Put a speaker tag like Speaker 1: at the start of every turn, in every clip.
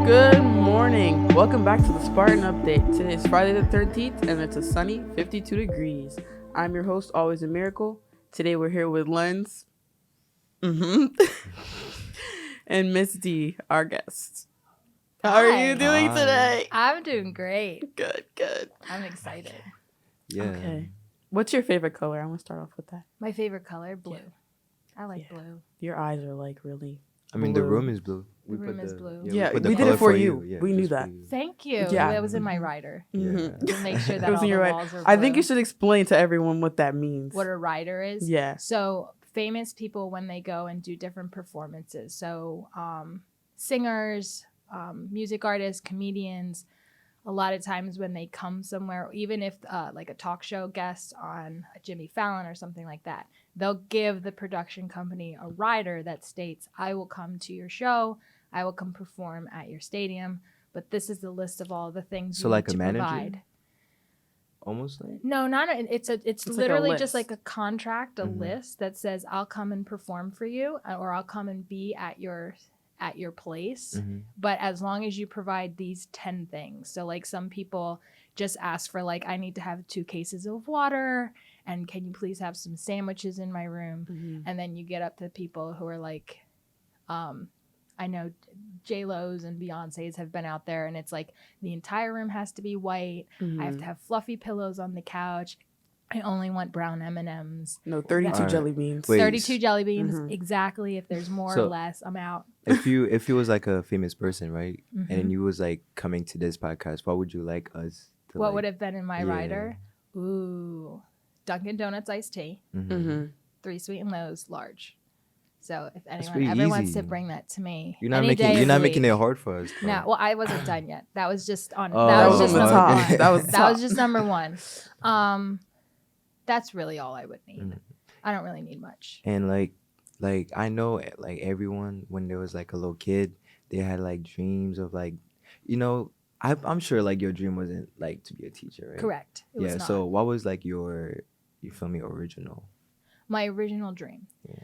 Speaker 1: Good morning. Welcome back to the Spartan Update. Today is Friday the 13th and it's a sunny 52 degrees. I'm your host, Always a Miracle. Today we're here with Lenz and Miss D, our guest. How are you doing
Speaker 2: Hi.
Speaker 1: today?
Speaker 3: I'm doing great.
Speaker 1: Good.
Speaker 3: I'm excited.
Speaker 2: Yeah.
Speaker 1: Okay. What's your favorite color? I'm going to start off with that.
Speaker 3: My favorite color, blue.
Speaker 1: Yeah.
Speaker 3: I like
Speaker 1: Yeah.
Speaker 3: blue.
Speaker 1: Your eyes are like really
Speaker 2: I mean, the
Speaker 1: blue.
Speaker 2: room is blue.
Speaker 3: The room is blue.
Speaker 1: Yeah,
Speaker 2: put
Speaker 1: we
Speaker 2: the
Speaker 1: did it
Speaker 2: color
Speaker 1: for you.
Speaker 2: Yeah,
Speaker 1: We knew
Speaker 2: just for
Speaker 1: that.
Speaker 2: you.
Speaker 3: Thank you.
Speaker 1: Yeah.
Speaker 3: That was in my rider.
Speaker 1: Mhm.
Speaker 3: To make sure that
Speaker 1: It was
Speaker 3: all
Speaker 1: in
Speaker 3: the
Speaker 1: your right.
Speaker 3: walls are blue.
Speaker 1: I think you should explain to everyone what that means.
Speaker 3: What a rider is.
Speaker 1: Yeah.
Speaker 3: So famous people when they go and do different performances. So singers, music artists, comedians. A lot of times when they come somewhere, even if like a talk show guest on a Jimmy Fallon or something like that, they'll give the production company a rider that states, I will come to your show, I will come perform at your stadium, but this is the list of all the things
Speaker 2: So
Speaker 3: you
Speaker 2: like
Speaker 3: need
Speaker 2: a
Speaker 3: to
Speaker 2: manager?
Speaker 3: provide.
Speaker 2: Almost like.
Speaker 3: No, not a, it's
Speaker 1: like a
Speaker 3: literally just
Speaker 1: list.
Speaker 3: like a contract, a
Speaker 2: Mhm.
Speaker 3: list that says I'll come and perform for you, or I'll come and be at your place.
Speaker 2: Mhm.
Speaker 3: But as long as you provide these 10 things. So like some people just ask for like, I need to have 2 cases of water, and can you please have some sandwiches in my room?
Speaker 1: Mhm.
Speaker 3: And then you get up to people who are like, I know J-Lo's and Beyonce's have been out there, and it's like the entire room has to be white. I have to have fluffy pillows on the couch. I only want brown M&Ms.
Speaker 1: No, 32
Speaker 2: Alright.
Speaker 1: jelly beans.
Speaker 2: Wait.
Speaker 3: 32 jelly beans,
Speaker 1: Mhm.
Speaker 3: exactly. If there's more or
Speaker 2: So-
Speaker 3: less, I'm out.
Speaker 2: If you was like a famous person, right,
Speaker 3: Mhm.
Speaker 2: and you was like coming to this podcast, what would you like us to?
Speaker 3: What
Speaker 2: like,
Speaker 3: would have been in my
Speaker 2: yeah.
Speaker 3: rider? Ooh, Dunkin' Donuts iced tea,
Speaker 2: Mhm.
Speaker 1: Mm-hmm.
Speaker 3: 3 sweet and lows, large. So if anyone
Speaker 2: pretty
Speaker 3: ever wants
Speaker 2: easy.
Speaker 3: to bring that to me,
Speaker 2: You're not
Speaker 3: any
Speaker 2: making
Speaker 3: day
Speaker 2: you're
Speaker 3: of
Speaker 2: not
Speaker 3: the
Speaker 2: making it
Speaker 3: week.
Speaker 2: hard for us. though.
Speaker 3: No, well, I wasn't done yet. That was just on.
Speaker 2: Oh,
Speaker 3: that
Speaker 1: That
Speaker 3: was
Speaker 1: was
Speaker 3: just
Speaker 1: on the
Speaker 3: number
Speaker 1: top.
Speaker 3: one.
Speaker 1: That was the
Speaker 3: That was
Speaker 1: top.
Speaker 3: just number one. That's really all I would need.
Speaker 2: Mhm.
Speaker 3: I don't really need much.
Speaker 2: And like I know like everyone when there was like a little kid, they had like dreams of like, I'm sure like your dream wasn't like to be a teacher, right?
Speaker 3: Correct. It was
Speaker 2: Yeah.
Speaker 3: not.
Speaker 2: So what was like your, you feel me, original?
Speaker 3: My original dream.
Speaker 2: Yeah.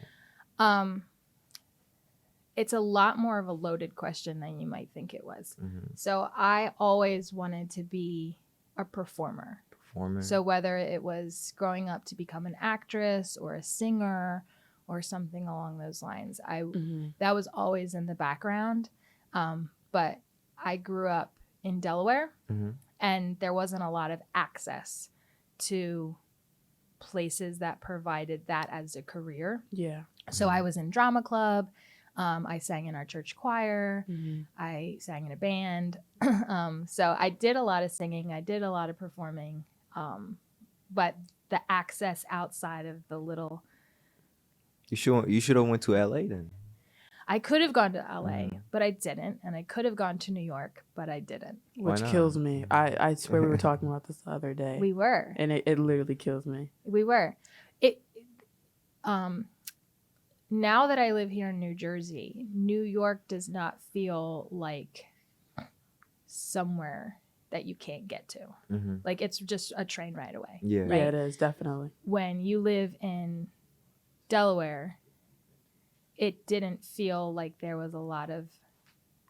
Speaker 3: It's a lot more of a loaded question than you might think it was.
Speaker 2: Mhm.
Speaker 3: So I always wanted to be a performer.
Speaker 2: Performer.
Speaker 3: So whether it was growing up to become an actress or a singer or something along those lines, that was always in the background. But I grew up in Delaware,
Speaker 2: Mhm.
Speaker 3: and there wasn't a lot of access to places that provided that as a career.
Speaker 1: Yeah.
Speaker 3: So I was in drama club. I sang in our church choir.
Speaker 1: Mm-hmm.
Speaker 3: I sang in a band. So I did a lot of singing. I did a lot of performing. But the access outside of the little,
Speaker 2: You should have went to LA then.
Speaker 3: I could have gone to LA, but I didn't. And I could have gone to New York, but I didn't.
Speaker 1: Which
Speaker 2: not?
Speaker 1: kills me. I swear we were talking about this the other day.
Speaker 3: We were.
Speaker 1: And it literally kills me.
Speaker 3: We were. Now that I live here in New Jersey, New York does not feel like somewhere that you can't get to.
Speaker 2: Mm-hmm.
Speaker 3: Like it's just a train ride away.
Speaker 2: Yeah.
Speaker 3: Right.
Speaker 1: Yeah, it is, definitely.
Speaker 3: When you live in Delaware, it didn't feel like there was a lot of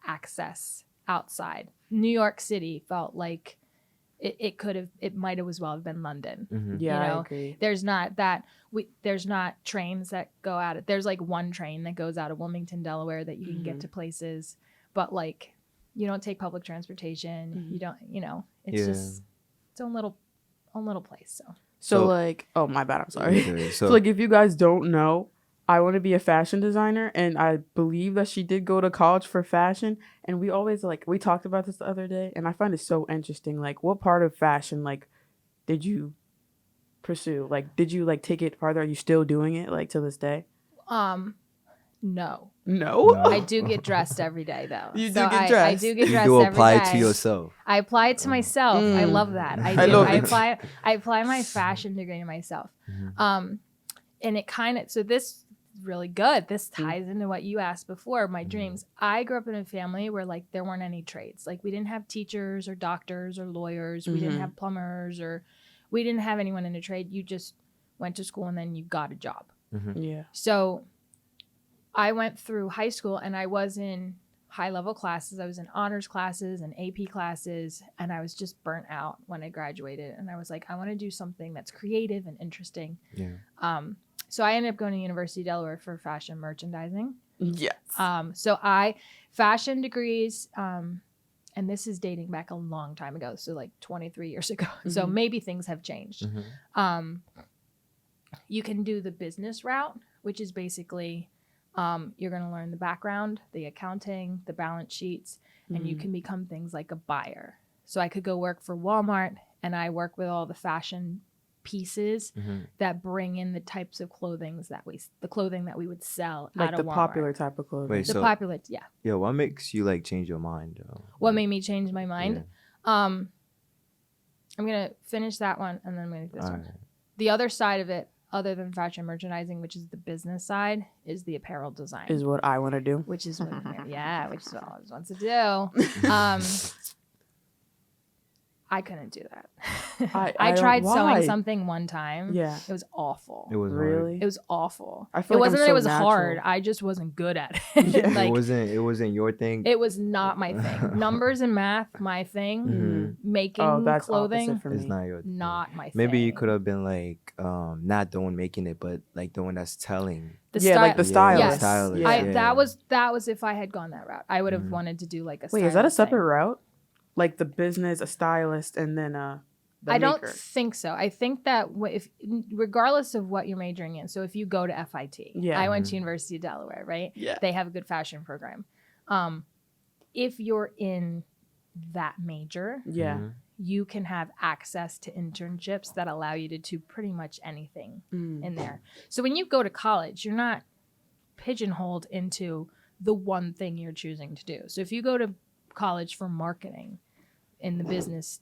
Speaker 3: access outside. New York City felt like it might as well have been London.
Speaker 2: Mm-hmm.
Speaker 1: Yeah,
Speaker 3: You know,
Speaker 1: I agree.
Speaker 3: There's not trains that go out. There's like one train that goes out of Wilmington, Delaware that you can get to places, but like you don't take public transportation. You don't, it's
Speaker 2: Yeah.
Speaker 3: just its own little place.
Speaker 1: So like, oh my bad, I'm sorry.
Speaker 2: Okay,
Speaker 1: So
Speaker 2: so
Speaker 1: like, if you guys don't know, I want to be a fashion designer, and I believe that she did go to college for fashion. And we always we talked about this the other day, and I find it so interesting. Like, what part of fashion did you pursue? Like, did you take it farther? Are you still doing it to this day?
Speaker 3: No,
Speaker 1: No.
Speaker 3: I do get dressed every day though.
Speaker 1: You do
Speaker 3: So
Speaker 1: get
Speaker 3: I
Speaker 1: dressed.
Speaker 3: do get
Speaker 2: you
Speaker 3: dressed
Speaker 2: do
Speaker 3: every
Speaker 2: apply it
Speaker 3: day.
Speaker 2: to yourself.
Speaker 3: I apply it to myself. I
Speaker 1: Mm.
Speaker 3: love that. I
Speaker 1: I
Speaker 3: do.
Speaker 1: love
Speaker 3: I
Speaker 1: it.
Speaker 3: apply my fashion degree to myself. And it so this is really good. This ties into what you asked before, my dreams. I grew up in a family where there weren't any trades. We didn't have teachers or doctors or lawyers. We didn't have plumbers, or we didn't have anyone in a trade. You just went to school and then you got a job.
Speaker 1: Yeah.
Speaker 3: So I went through high school and I was in high level classes. I was in honors classes and AP classes, and I was just burnt out when I graduated. And I was like, I want to do something that's creative and interesting.
Speaker 2: Yeah.
Speaker 3: So I ended up going to University of Delaware for fashion merchandising.
Speaker 1: Yes.
Speaker 3: Fashion degrees, and this is dating back a long time ago, so like 23 years ago. So maybe things have changed. You can do the business route, which is basically you're going to learn the background, the accounting, the balance sheets, and you can become things like a buyer. So I could go work for Walmart, and I work with all the fashion pieces that bring in the types of clothing that we would sell
Speaker 1: Like
Speaker 3: at
Speaker 1: the
Speaker 3: a Walmart.
Speaker 1: popular type of clothing.
Speaker 2: Wait,
Speaker 3: The
Speaker 2: so-
Speaker 3: popular, yeah.
Speaker 2: Yeah, what makes you like change your mind?
Speaker 3: What made me change my mind?
Speaker 2: Yeah.
Speaker 3: I'm gonna finish that one, and then I'm gonna do this
Speaker 2: All
Speaker 3: one.
Speaker 2: right.
Speaker 3: The other side of it, other than fashion merchandising, which is the business side, is the apparel design.
Speaker 1: Is what I want to do.
Speaker 3: Which is what, which is what I always wants to do. I couldn't do that. I tried sewing
Speaker 1: why?
Speaker 3: something one time.
Speaker 1: Yeah.
Speaker 3: It was awful.
Speaker 2: It was
Speaker 1: Really?
Speaker 3: It was awful.
Speaker 1: I feel
Speaker 3: It
Speaker 1: like
Speaker 3: wasn't
Speaker 1: I'm
Speaker 3: that it
Speaker 1: so
Speaker 3: was hard.
Speaker 1: natural.
Speaker 3: I just wasn't good at it.
Speaker 1: Yeah.
Speaker 3: Like,
Speaker 2: it wasn't your thing.
Speaker 3: it was not my thing. Numbers and math, my thing. Making
Speaker 1: Oh, that's
Speaker 3: clothing,
Speaker 1: opposite for
Speaker 2: It's
Speaker 1: me.
Speaker 2: not your thing.
Speaker 3: not my thing.
Speaker 2: Maybe you could have been like not the one making it, but like the one that's telling.
Speaker 3: The
Speaker 1: Yeah, like the
Speaker 3: style-
Speaker 1: stylist.
Speaker 3: Yes.
Speaker 2: stylist,
Speaker 1: Yeah.
Speaker 2: yeah.
Speaker 3: That was if I had gone that route. I would have wanted to do like a
Speaker 1: Wait, is that a
Speaker 3: stylist thing.
Speaker 1: separate route? Like the business, a stylist, and then the
Speaker 3: I don't
Speaker 1: maker.
Speaker 3: think so. I think that if regardless of what you're majoring in, so if you go to FIT,
Speaker 1: Yeah.
Speaker 3: I went to University of Delaware, right?
Speaker 1: Yeah.
Speaker 3: They have a good fashion program. If you're in that major,
Speaker 1: Yeah.
Speaker 3: you can have access to internships that allow you to do pretty much anything in there. So when you go to college, you're not pigeonholed into the one thing you're choosing to do. So if you go to college for marketing in the business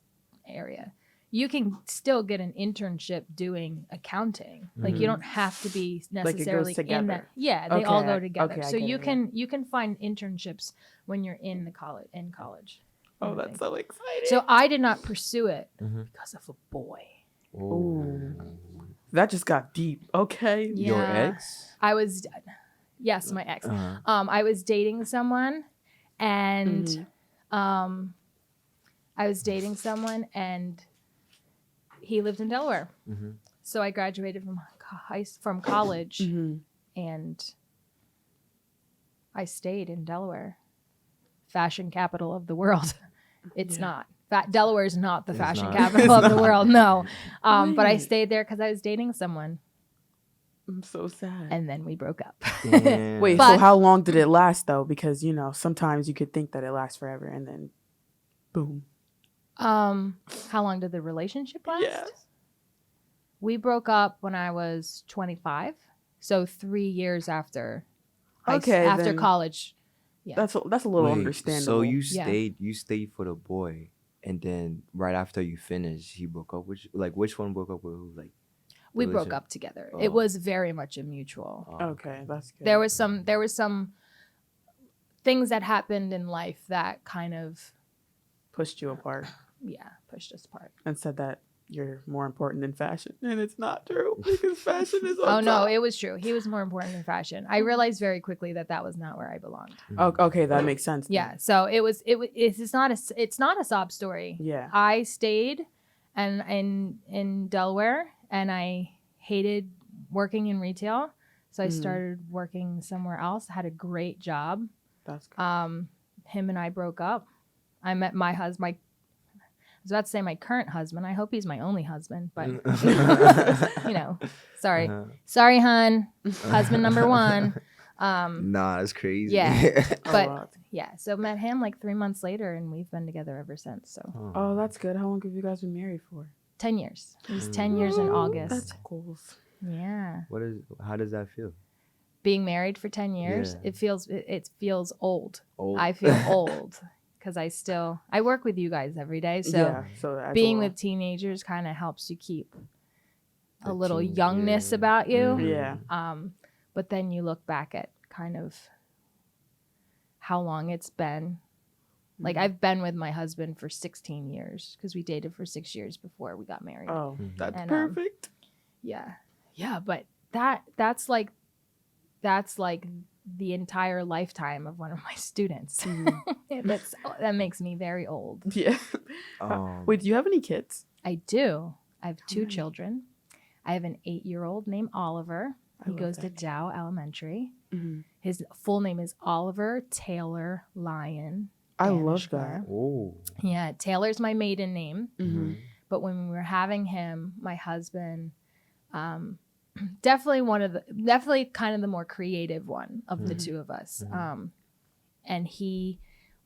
Speaker 3: area, you can still get an internship doing accounting. Like you don't have to be
Speaker 1: Like it goes
Speaker 3: necessarily in
Speaker 1: together.
Speaker 3: that. Yeah, they all
Speaker 1: Okay,
Speaker 3: go together.
Speaker 1: okay, I
Speaker 3: So
Speaker 1: get
Speaker 3: you
Speaker 1: it,
Speaker 3: you can find internships when you're in the college.
Speaker 1: Oh, that's so exciting.
Speaker 3: So I did not pursue it
Speaker 2: Mhm.
Speaker 3: because of a boy.
Speaker 1: Ooh. That just got deep. Okay.
Speaker 2: Your
Speaker 3: Yeah.
Speaker 2: ex?
Speaker 3: I was, yes, my ex. I was dating someone, and he lived in Delaware. So I graduated from college, and I stayed in Delaware, fashion capital of the world. It's not. Delaware is not the
Speaker 2: It's
Speaker 3: fashion
Speaker 2: not.
Speaker 3: capital of the world. No, but I stayed there because I was dating someone,
Speaker 1: I'm so sad.
Speaker 3: and then we broke up.
Speaker 2: Damn.
Speaker 1: Wait,
Speaker 3: But-
Speaker 1: so how long did it last though? Because sometimes you could think that it lasts forever, and then, boom.
Speaker 3: How long did the relationship last?
Speaker 1: Yes.
Speaker 3: We broke up when I was 25, so 3 years after.
Speaker 1: Okay,
Speaker 3: after
Speaker 1: then-
Speaker 3: college. Yeah.
Speaker 1: That's a little
Speaker 2: Wait,
Speaker 1: understandable.
Speaker 2: So you
Speaker 3: Yeah.
Speaker 2: stayed for the boy, and then right after you finished, he broke up. Which one broke up with who? Like
Speaker 3: We broke
Speaker 2: religion?
Speaker 3: up together.
Speaker 2: Oh.
Speaker 3: It was very much a mutual.
Speaker 1: Okay, that's good.
Speaker 3: There was some things that happened in life that kind of
Speaker 1: pushed you apart
Speaker 3: pushed us apart.
Speaker 1: and said that you're more important than fashion, and it's not true because fashion is. On
Speaker 3: Oh no,
Speaker 1: top.
Speaker 3: it was true. He was more important than fashion. I realized very quickly that was not where I belonged.
Speaker 1: Oh, okay, that makes sense. then.
Speaker 3: Yeah, so it's not a sob story.
Speaker 1: Yeah.
Speaker 3: I stayed in Delaware, and I hated working in retail. So I started working somewhere else. Had a great job.
Speaker 1: That's good.
Speaker 3: Him and I broke up. I met my husband. I was about to say my current husband. I hope he's my only husband, but sorry. Sorry, hun. Husband number one.
Speaker 2: Nah, it's crazy.
Speaker 3: Yeah. But
Speaker 1: wow.
Speaker 3: yeah, so met him like 3 months later, and we've been together ever since. So
Speaker 1: Oh, that's good. How long have you guys been married for?
Speaker 3: 10 years. It was 10 years in August.
Speaker 1: That's cool.
Speaker 3: Yeah.
Speaker 2: How does that feel?
Speaker 3: Being married for 10 years,
Speaker 2: Yeah.
Speaker 3: it feels old.
Speaker 2: Old.
Speaker 3: I feel old because I work with you guys every day. So
Speaker 1: yeah, so that's
Speaker 3: being
Speaker 1: a lot.
Speaker 3: with teenagers kind of helps you keep a
Speaker 2: The
Speaker 3: little
Speaker 2: teen-
Speaker 3: youngness
Speaker 2: yeah.
Speaker 3: about you.
Speaker 2: Mhm.
Speaker 1: Yeah.
Speaker 3: But then you look back at kind of how long it's been. Like I've been with my husband for 16 years because we dated for 6 years before we got married.
Speaker 1: Oh, that's
Speaker 3: And,
Speaker 1: perfect.
Speaker 3: Yeah. Yeah, but that's like the entire lifetime of one of my students.
Speaker 1: Mhm.
Speaker 3: That makes me very old.
Speaker 1: Yeah. Wait, do you have any kids?
Speaker 3: I do. I have two
Speaker 1: many?
Speaker 3: children. I have an 8-year-old named Oliver.
Speaker 1: I
Speaker 3: He
Speaker 1: love
Speaker 3: goes to
Speaker 1: that name.
Speaker 3: Dow Elementary.
Speaker 1: Mhm.
Speaker 3: His full name is Oliver Taylor Lyon.
Speaker 1: I love
Speaker 3: Daneshgar.
Speaker 1: that.
Speaker 2: Oh.
Speaker 3: Yeah, Taylor's my maiden name.
Speaker 1: Mm-hmm.
Speaker 3: But when we were having him, my husband, definitely kind of the more creative one of the two of us. And he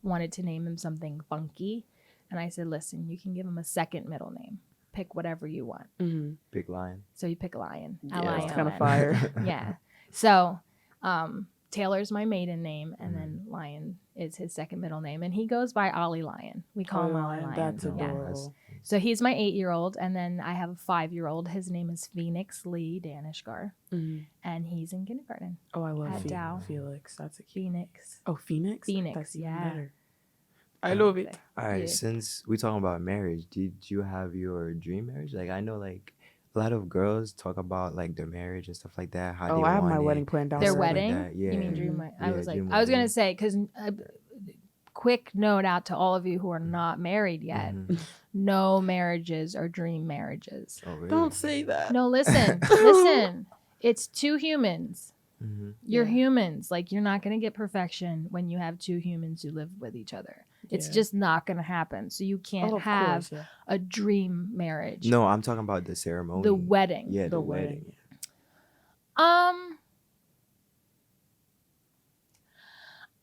Speaker 3: wanted to name him something funky. And I said, listen, you can give him a second middle name. Pick whatever you want.
Speaker 1: Mm-hmm.
Speaker 2: Big lion.
Speaker 3: So you pick Lion.
Speaker 1: Yeah,
Speaker 3: L-I-O-N.
Speaker 1: it's kind of fire.
Speaker 3: Yeah. So Taylor's my maiden name, and then Lion is his second middle name. And he goes by Ollie Lion. We call him Ollie Lion.
Speaker 1: That's
Speaker 3: Yeah.
Speaker 1: adorable.
Speaker 3: So he's my 8-year-old, and then I have a 5-year-old. His name is Phoenix Lee Daneshgar,
Speaker 1: Mm-hmm.
Speaker 3: and he's in kindergarten.
Speaker 1: Oh, I love
Speaker 3: At Dow.
Speaker 1: Felix. That's a cute.
Speaker 3: Phoenix.
Speaker 1: Oh, Phoenix.
Speaker 3: Phoenix,
Speaker 1: That's even
Speaker 3: yeah.
Speaker 1: better. I love it.
Speaker 2: All right,
Speaker 3: Yeah.
Speaker 2: since we talking about marriage, did you have your dream marriage? Like I know like a lot of girls talk about like their marriage and stuff like that. How
Speaker 1: Oh,
Speaker 2: they
Speaker 1: I have
Speaker 2: want
Speaker 1: my
Speaker 2: it.
Speaker 1: wedding planned out.
Speaker 3: Their
Speaker 2: stuff like
Speaker 3: wedding?
Speaker 2: that. Yeah.
Speaker 3: You mean dream?
Speaker 1: Mm-hmm.
Speaker 3: I was like,
Speaker 2: dream
Speaker 3: I was gonna
Speaker 2: wedding.
Speaker 3: say, because quick note out to all of you who are not married yet: no marriages are dream marriages.
Speaker 2: Oh, really?
Speaker 1: Don't say that.
Speaker 3: No, listen. It's two humans.
Speaker 2: Mm-hmm.
Speaker 3: You're
Speaker 1: Yeah.
Speaker 3: humans. Like, you're not gonna get perfection when you have two humans who live with each other. It's
Speaker 1: Yeah.
Speaker 3: just not gonna happen. So you can't
Speaker 1: Oh, of
Speaker 3: have
Speaker 1: course, yeah.
Speaker 3: a dream marriage.
Speaker 2: No, I'm talking about the ceremony.
Speaker 3: The wedding.
Speaker 2: Yeah,
Speaker 1: The wedding.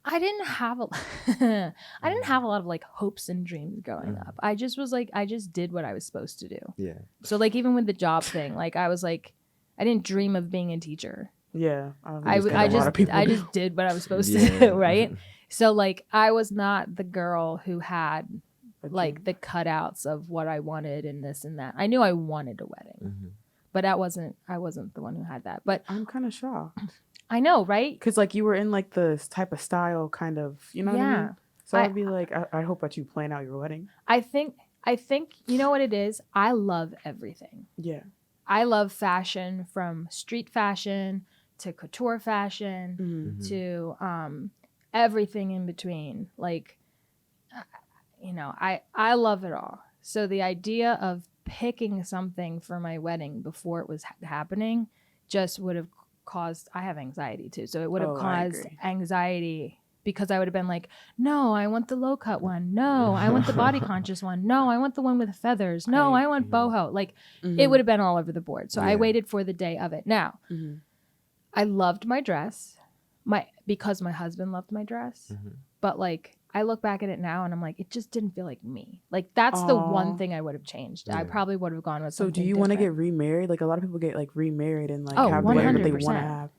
Speaker 3: I didn't have a I didn't have a lot of like hopes and dreams growing up. I just was like, I just did what I was supposed to do.
Speaker 2: Yeah.
Speaker 3: So like, even with the job thing, like I was like, I didn't dream of being a teacher.
Speaker 1: Yeah.
Speaker 3: I
Speaker 2: kinda
Speaker 1: a lot of people do.
Speaker 3: just did what I was supposed to
Speaker 2: Yeah.
Speaker 3: do, right? So like, I was not the girl who had
Speaker 1: A
Speaker 3: like the cutouts of what I wanted and this and that. I knew I wanted a wedding,
Speaker 2: Mhm.
Speaker 3: but I wasn't the one who had that. But
Speaker 1: I'm kind of shocked.
Speaker 3: I know, right?
Speaker 1: Because, like, you were in, like, this type of style, kind of, you know what I
Speaker 3: Yeah.
Speaker 1: mean? So
Speaker 3: I-
Speaker 1: I'd be like, I hope that you plan out your wedding.
Speaker 3: I think, you know what it is? I love everything.
Speaker 1: Yeah.
Speaker 3: I love fashion, from street fashion to couture fashion
Speaker 1: Mm-hmm.
Speaker 3: to everything in between. Like, you know, I love it all. So the idea of picking something for my wedding before it was happening just would have caused, I have anxiety too. So it would have
Speaker 1: Oh, I
Speaker 3: caused
Speaker 1: agree.
Speaker 3: anxiety, because I would have been like, no, I want the low cut one. No, I want the body conscious one. No, I want the one with feathers. No, I want boho. Like, it would have been all over the board. So I
Speaker 2: Yeah.
Speaker 3: waited for the day of it. Now,
Speaker 1: Mm-hmm.
Speaker 3: I loved my dress, because my husband loved my dress. But like, I look back at it now and I'm like, it just didn't feel like me. Like, that's the
Speaker 1: Aw.
Speaker 3: one thing I would have changed. I
Speaker 2: Yeah.
Speaker 3: probably would have gone with
Speaker 1: So do
Speaker 3: something
Speaker 1: you want to get
Speaker 3: different.
Speaker 1: remarried? Like, a lot of people get, like, remarried and, like,
Speaker 3: Oh,
Speaker 1: have the wedding that they want to
Speaker 3: 100%.
Speaker 1: have.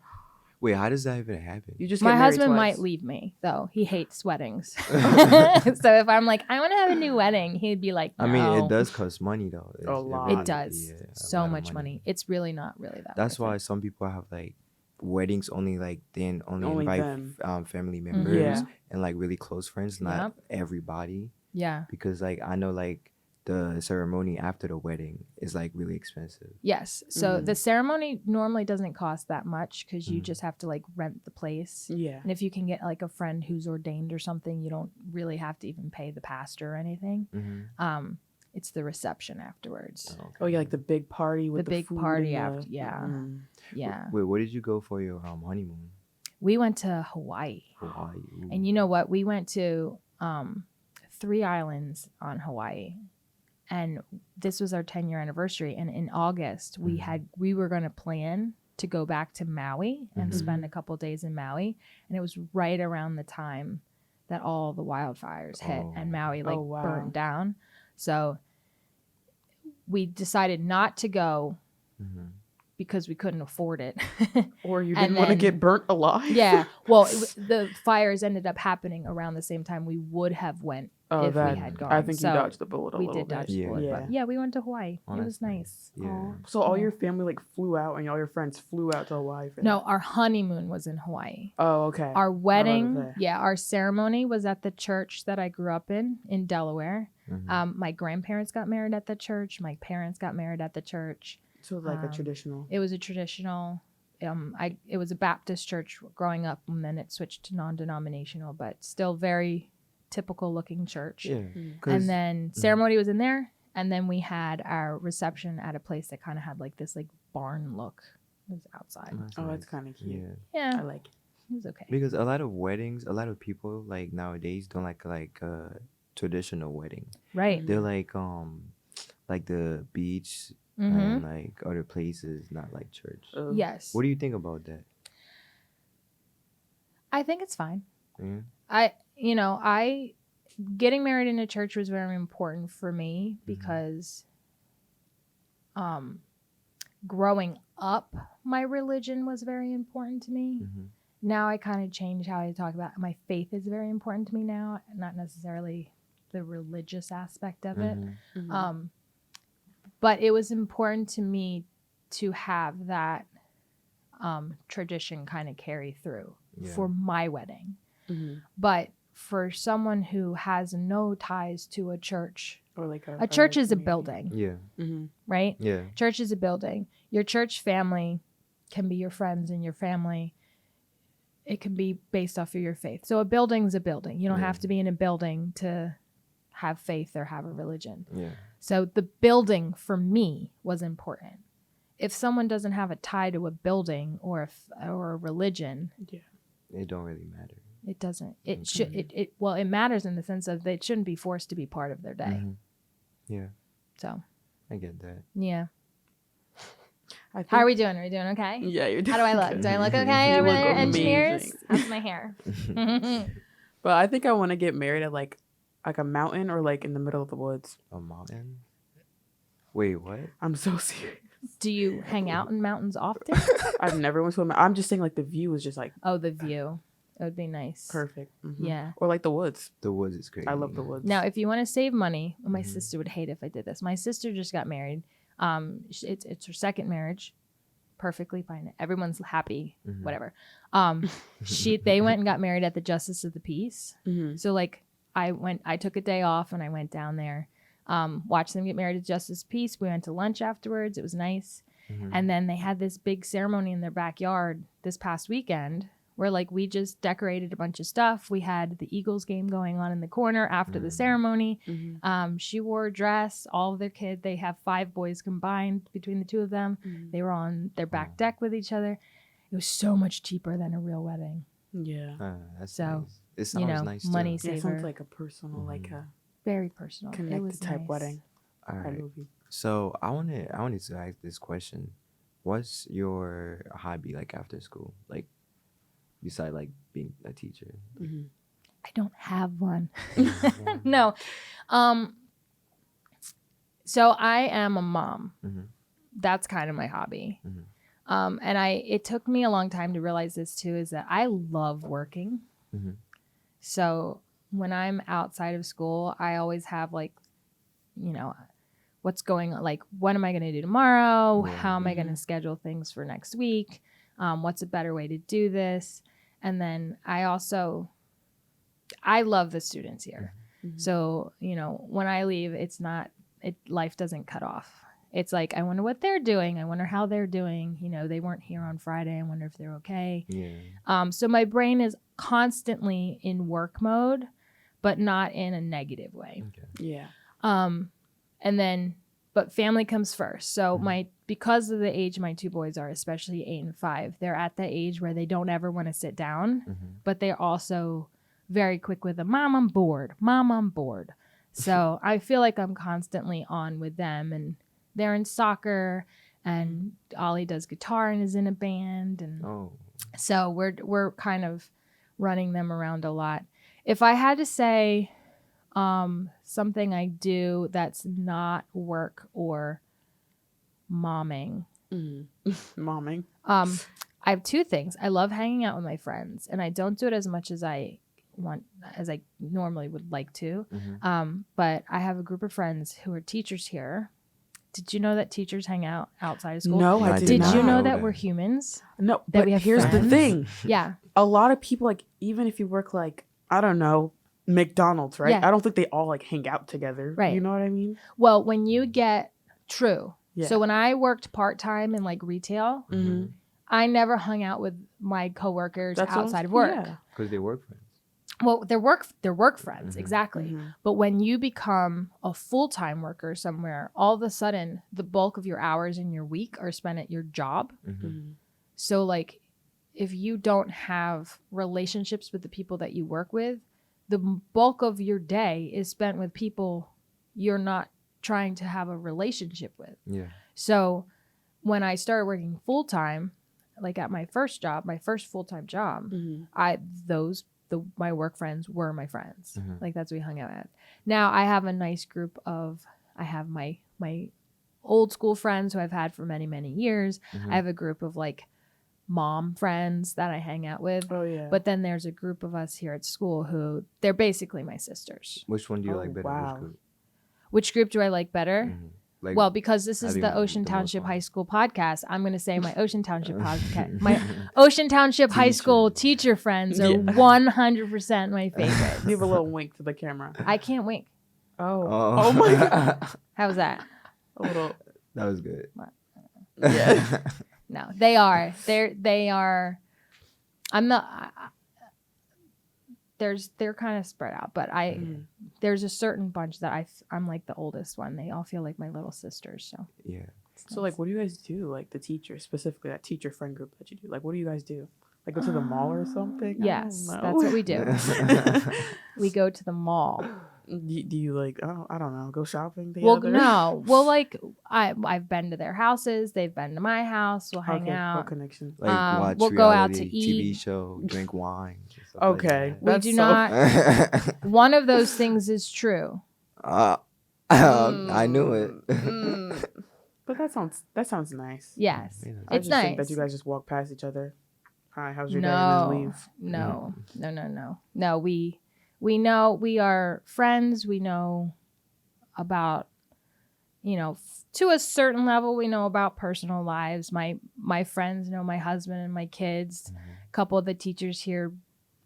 Speaker 2: Wait, how does that even happen?
Speaker 1: You just
Speaker 3: My
Speaker 1: get married
Speaker 3: husband
Speaker 1: twice.
Speaker 3: might leave me, though. He hates weddings. So if I'm like, I want to have a new wedding, he'd be like, no.
Speaker 2: I mean, it does cost money though.
Speaker 1: A lot.
Speaker 3: It does.
Speaker 2: Yeah, a
Speaker 3: So
Speaker 2: lot of
Speaker 3: much money. It's really not really that
Speaker 2: That's
Speaker 3: worth
Speaker 2: why
Speaker 3: it.
Speaker 2: some people have like weddings only, like then only
Speaker 1: Only
Speaker 2: invite
Speaker 1: them.
Speaker 2: family
Speaker 3: Mhm.
Speaker 2: members
Speaker 1: Yeah.
Speaker 2: and like really close friends, not
Speaker 3: Yep.
Speaker 2: everybody.
Speaker 3: Yeah.
Speaker 2: Because like I know like the ceremony after the wedding is like really expensive.
Speaker 3: Yes. So
Speaker 1: Mhm.
Speaker 3: the ceremony normally doesn't cost that much, because you
Speaker 2: Mhm.
Speaker 3: just have to like rent the place.
Speaker 1: Yeah.
Speaker 3: And if you can get like a friend who's ordained or something, you don't really have to even pay the pastor or anything.
Speaker 2: Mm-hmm.
Speaker 3: It's the reception afterwards.
Speaker 1: Oh, yeah, like the big party with
Speaker 3: The
Speaker 1: the
Speaker 3: big
Speaker 1: food
Speaker 3: party
Speaker 1: and
Speaker 3: after- yeah.
Speaker 1: Mm.
Speaker 3: Yeah.
Speaker 2: Wait, where did you go for your honeymoon?
Speaker 3: We went to Hawaii.
Speaker 2: Hawaii. Ooh.
Speaker 3: And you know what? We went to 3 islands on Hawaii. And this was our 10-year anniversary. And in August, we were going to plan to go back to Maui and spend a couple days in Maui. And it was right around the time that all the wildfires hit and Maui like
Speaker 1: wow.
Speaker 3: burnt down. So we decided not to go
Speaker 2: Mhm.
Speaker 3: because we couldn't afford it.
Speaker 1: Or you
Speaker 3: And
Speaker 1: didn't want to
Speaker 3: then-
Speaker 1: get burnt alive?
Speaker 3: Yeah. Well, the fires ended up happening around the same time we would have went
Speaker 1: Oh,
Speaker 3: if
Speaker 1: that,
Speaker 3: we had gone.
Speaker 1: I think
Speaker 3: So
Speaker 1: you dodged the bullet a
Speaker 3: we
Speaker 1: little
Speaker 3: did
Speaker 1: bit.
Speaker 3: dodge the
Speaker 2: Yeah.
Speaker 3: bullet.
Speaker 1: Yeah.
Speaker 3: But yeah, we went to Hawaii.
Speaker 2: Oh,
Speaker 3: it
Speaker 2: that's
Speaker 3: was nice.
Speaker 2: Yeah.
Speaker 1: Aw. So all
Speaker 3: Yeah.
Speaker 1: your family like flew out and all your friends flew out to Hawaii for
Speaker 3: No,
Speaker 1: that?
Speaker 3: our honeymoon was in Hawaii.
Speaker 1: Oh, okay.
Speaker 3: Our wedding,
Speaker 1: there.
Speaker 3: yeah, our ceremony was at the church that I grew up in Delaware.
Speaker 2: Mhm.
Speaker 3: My grandparents got married at the church. My parents got married at the church.
Speaker 1: So like a
Speaker 3: um,
Speaker 1: traditional.
Speaker 3: It was a traditional. it was a Baptist church growing up, and then it switched to non-denominational, but still very typical looking church.
Speaker 2: Yeah.
Speaker 1: Mm.
Speaker 2: 'Cause-
Speaker 3: And then ceremony was in there, and then we had our reception at a place that kind of had like this like barn look. It was outside.
Speaker 2: That's
Speaker 1: Oh,
Speaker 2: nice.
Speaker 1: that's kind of cute.
Speaker 2: Yeah.
Speaker 3: Yeah,
Speaker 1: I like it.
Speaker 3: it was okay.
Speaker 2: Because a lot of weddings, a lot of people like nowadays don't like traditional wedding.
Speaker 3: Right.
Speaker 2: They're like the beach
Speaker 3: Mm-hmm.
Speaker 2: and like other places, not like church.
Speaker 3: Yes.
Speaker 2: What do you think about that?
Speaker 3: I think it's fine.
Speaker 2: Yeah.
Speaker 3: I getting married in a church was very important for me
Speaker 2: Mm-hmm.
Speaker 3: because growing up my religion was very important to me.
Speaker 2: Mm-hmm.
Speaker 3: Now I kind of changed how I talk about my faith is very important to me now, not necessarily the religious aspect of it.
Speaker 2: Mm-hmm.
Speaker 1: Mhm.
Speaker 3: But it was important to me to have that tradition kind of carry through
Speaker 2: Yeah.
Speaker 3: for my wedding.
Speaker 1: Mhm.
Speaker 3: But for someone who has no ties to a church,
Speaker 1: Or like
Speaker 3: a church is a
Speaker 1: community.
Speaker 3: building,
Speaker 2: Yeah.
Speaker 1: Mm-hmm.
Speaker 3: right?
Speaker 2: Yeah.
Speaker 3: Church is a building. Your church family can be your friends and your family. It can be based off of your faith. So a building's a building. You don't
Speaker 2: Yeah.
Speaker 3: have to be in a building to have faith or have a religion.
Speaker 2: Yeah.
Speaker 3: So the building for me was important. If someone doesn't have a tie to a building or a religion,
Speaker 2: It don't really matter.
Speaker 3: it doesn't. It
Speaker 2: Okay.
Speaker 3: should. It matters in the sense of they shouldn't be forced to be part of their day.
Speaker 2: Mhm. Yeah,
Speaker 3: So
Speaker 2: I get that.
Speaker 3: yeah.
Speaker 1: I think,
Speaker 3: How are we doing? Are we doing okay?
Speaker 1: Yeah, you're doing
Speaker 3: How do I look?
Speaker 1: good.
Speaker 3: Do I look okay
Speaker 1: You
Speaker 3: over
Speaker 1: look
Speaker 3: there, engineers?
Speaker 1: amazing.
Speaker 3: How's my hair?
Speaker 1: But I think I want to get married at like a mountain or like in the middle of the woods.
Speaker 2: A mountain? Wait, what?
Speaker 1: I'm so serious.
Speaker 3: Do you hang out in mountains often?
Speaker 1: I've never went to a mountain. I'm just saying like the view is just like
Speaker 3: Oh, the view. It would be nice.
Speaker 1: perfect. Mhm.
Speaker 3: Yeah.
Speaker 1: Or like the woods.
Speaker 2: The woods is crazy.
Speaker 1: I love the woods.
Speaker 3: Now, if you want to save money, well, my
Speaker 2: Mhm.
Speaker 3: sister would hate if I did this. My sister just got married. It's her second marriage. Perfectly fine. Everyone's happy.
Speaker 2: Mhm.
Speaker 3: Whatever. They went and got married at the Justice of the Peace.
Speaker 1: Mm-hmm.
Speaker 3: So like I took a day off and I went down there, watched them get married at Justice of the Peace. We went to lunch afterwards. It was nice.
Speaker 2: Mhm.
Speaker 3: And then they had this big ceremony in their backyard this past weekend where like we just decorated a bunch of stuff. We had the Eagles game going on in the corner after the
Speaker 2: Mm.
Speaker 3: ceremony.
Speaker 1: Mm-hmm.
Speaker 3: She wore a dress. All of their kids, they have 5 boys combined between the two of them.
Speaker 1: Mm-hmm.
Speaker 3: They were on their back
Speaker 2: Wow.
Speaker 3: deck with each other. It was so much cheaper than a real wedding.
Speaker 1: Yeah.
Speaker 2: That's
Speaker 3: So,
Speaker 2: nice. It sounds nice too.
Speaker 3: money
Speaker 1: Yeah, it
Speaker 3: saver.
Speaker 1: sounds like a personal, like
Speaker 2: Mhm.
Speaker 1: a
Speaker 3: Very personal. It was
Speaker 1: connected type
Speaker 3: nice.
Speaker 1: wedding.
Speaker 2: All
Speaker 1: I
Speaker 2: right.
Speaker 1: love you.
Speaker 2: So I wanted to ask this question. What's your hobby like after school? Like beside like being a teacher?
Speaker 1: Mm-hmm.
Speaker 3: I don't have one.
Speaker 2: Mhm.
Speaker 3: No. So I am a mom.
Speaker 2: Mhm.
Speaker 3: That's kind of my hobby.
Speaker 2: Mhm.
Speaker 3: And it took me a long time to realize this too, is that I love working.
Speaker 2: Mhm.
Speaker 3: So when I'm outside of school, I always have like, what's going on? Like, what am I going to do tomorrow?
Speaker 2: Yeah.
Speaker 3: How am I going to
Speaker 1: Mhm.
Speaker 3: schedule things for next week? What's a better way to do this? And then I love the students here.
Speaker 1: Mhm.
Speaker 3: So, when I leave, life doesn't cut off. It's like, I wonder what they're doing. I wonder how they're doing. They weren't here on Friday. I wonder if they're okay.
Speaker 2: Yeah.
Speaker 3: So my brain is constantly in work mode, but not in a negative way.
Speaker 2: Okay.
Speaker 1: Yeah.
Speaker 3: But family comes first. So
Speaker 2: Mhm.
Speaker 3: because of the age my 2 boys are, especially 8 and 5, they're at the age where they don't ever want to sit down,
Speaker 2: Mhm.
Speaker 3: but they're also very quick with mom, I'm bored. Mom, I'm bored. So I feel like I'm constantly on with them, and they're in soccer, and Ollie does guitar and is in a band, and
Speaker 2: Oh.
Speaker 3: so we're kind of running them around a lot. If I had to say something I do that's not work or momming,
Speaker 1: Mm-hmm. Momming.
Speaker 3: I have 2 things. I love hanging out with my friends, and I don't do it as much as I normally would like to.
Speaker 2: Mhm.
Speaker 3: But I have a group of friends who are teachers here. Did you know that teachers hang out outside of school?
Speaker 1: No,
Speaker 2: No,
Speaker 1: I
Speaker 2: I
Speaker 1: did
Speaker 3: Did
Speaker 1: not.
Speaker 3: you know
Speaker 2: know
Speaker 3: that
Speaker 2: that.
Speaker 3: we're humans?
Speaker 1: No,
Speaker 3: that
Speaker 1: but
Speaker 3: we have
Speaker 1: here's
Speaker 3: friends?
Speaker 1: the thing.
Speaker 3: Yeah.
Speaker 1: A lot of people, like, even if you work like, I don't know, McDonald's, right?
Speaker 3: Yeah.
Speaker 1: I don't think they all like hang out together.
Speaker 3: Right.
Speaker 1: You know what I mean?
Speaker 3: Well, when you get true.
Speaker 1: Yeah.
Speaker 3: So when I worked part-time in like retail,
Speaker 1: Mm-hmm.
Speaker 3: I never hung out with my coworkers
Speaker 1: That's what I'm
Speaker 3: outside of
Speaker 1: saying,
Speaker 3: work.
Speaker 1: yeah.
Speaker 2: Because they work friends.
Speaker 3: Well, they're work friends,
Speaker 2: Mhm.
Speaker 3: exactly.
Speaker 1: Mhm.
Speaker 3: But when you become a full-time worker somewhere, all of a sudden the bulk of your hours in your week are spent at your job.
Speaker 2: Mm-hmm.
Speaker 1: Mhm.
Speaker 3: So like if you don't have relationships with the people that you work with, the bulk of your day is spent with people you're not trying to have a relationship with.
Speaker 2: Yeah.
Speaker 3: So when I started working full-time, like at my first job, my first full-time job,
Speaker 1: Mhm.
Speaker 3: my work friends were my friends.
Speaker 2: Mhm.
Speaker 3: Like that's what we hung out at. Now I have a nice group of I have my old school friends who I've had for many, many years.
Speaker 2: Mhm.
Speaker 3: I have a group of like mom friends that I hang out with.
Speaker 1: Oh yeah.
Speaker 3: But then there's a group of us here at school who they're basically my sisters.
Speaker 2: Which one do you
Speaker 1: Oh,
Speaker 2: like better?
Speaker 1: wow.
Speaker 2: Which group?
Speaker 3: Which group do I like better?
Speaker 2: Mhm. Like,
Speaker 3: Well, because this is
Speaker 2: having
Speaker 3: the Ocean
Speaker 2: the most
Speaker 3: Township
Speaker 2: fun.
Speaker 3: High School podcast, I'm going to say my Ocean Township podcast, my Ocean Township High School teacher friends are
Speaker 1: Yeah.
Speaker 3: 100% my favorites.
Speaker 1: Give a little wink to the camera.
Speaker 3: I can't wink.
Speaker 1: Oh.
Speaker 2: Oh,
Speaker 1: Oh my god.
Speaker 3: How's that?
Speaker 1: A little.
Speaker 2: That was good.
Speaker 1: Yeah.
Speaker 3: No, they are. They are. I'm not. They're kind of spread out, but
Speaker 1: Mhm.
Speaker 3: there's a certain bunch that I'm like the oldest one. They all feel like my little sisters. So
Speaker 2: Yeah.
Speaker 1: So like, what do you guys do? Like the teachers, specifically that teacher friend group that you do. Like, what do you guys do? Like go to the mall or something? I
Speaker 3: yes,
Speaker 1: don't know.
Speaker 3: that's what we do. We go to the mall.
Speaker 1: Do you like? Oh, I don't know. Go shopping together?
Speaker 3: Well, no. Well, like I've been to their houses. They've been to my house. We'll hang
Speaker 1: Okay, no
Speaker 3: out.
Speaker 1: connection.
Speaker 2: Like watch
Speaker 3: we'll go out
Speaker 2: reality
Speaker 3: to
Speaker 2: TV
Speaker 3: eat.
Speaker 2: show, drink wine. and stuff
Speaker 1: Okay.
Speaker 2: Like
Speaker 3: We
Speaker 1: That's
Speaker 3: do
Speaker 1: so-
Speaker 3: not.
Speaker 2: that.
Speaker 3: One of those things is true.
Speaker 2: I knew it.
Speaker 1: Mm. But that sounds nice.
Speaker 3: Yes,
Speaker 2: Yeah.
Speaker 1: I
Speaker 3: it's
Speaker 1: just think
Speaker 3: nice.
Speaker 1: that you guys just walk past each other. Hi, how's your day? And then leave.
Speaker 3: No. We know we are friends. We know about, to a certain level. We know about personal lives. My friends know my husband and my kids. A couple of the teachers here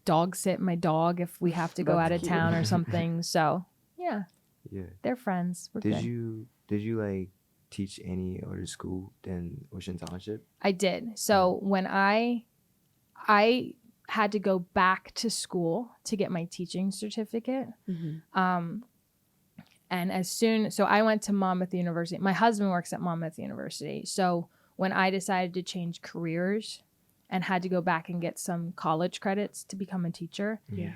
Speaker 3: dog sit my dog if we have to go
Speaker 1: That's
Speaker 3: out of
Speaker 1: cute.
Speaker 3: town or something. So yeah,
Speaker 2: Yeah.
Speaker 3: they're friends. We're good.
Speaker 2: Did you like teach any other school than Ocean Township?
Speaker 3: I did. So when I had to go back to school to get my teaching certificate.
Speaker 1: Mhm.
Speaker 3: And so I went to Monmouth University. My husband works at Monmouth University. So when I decided to change careers and had to go back and get some college credits to become a teacher,
Speaker 1: Yeah.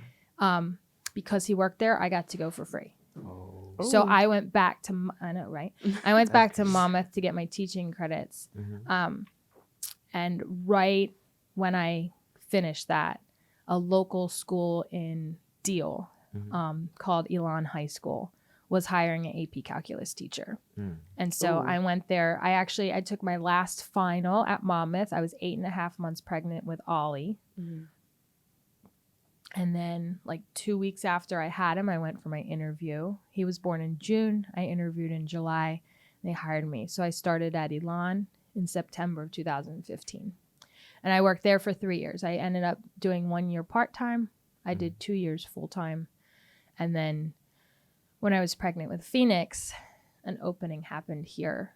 Speaker 3: because he worked there, I got to go for free.
Speaker 2: Oh.
Speaker 3: So
Speaker 1: Ooh.
Speaker 3: I went back to, I know, right? I went back to Monmouth to get my teaching credits.
Speaker 2: Mhm.
Speaker 3: And right when I finished that, a local school in Deal
Speaker 2: Mhm.
Speaker 3: called Elon High School was hiring an AP calculus teacher.
Speaker 2: Mm.
Speaker 3: And so
Speaker 1: Ooh.
Speaker 3: I went there. I took my last final at Monmouth. I was 8.5 months pregnant with Ollie.
Speaker 1: Mhm.
Speaker 3: And then like 2 weeks after I had him, I went for my interview. He was born in June. I interviewed in July. They hired me. So I started at Elon in September of 2015. And I worked there for 3 years. I ended up doing 1 year part-time. I did 2 years full-time. And then when I was pregnant with Phoenix, an opening happened here.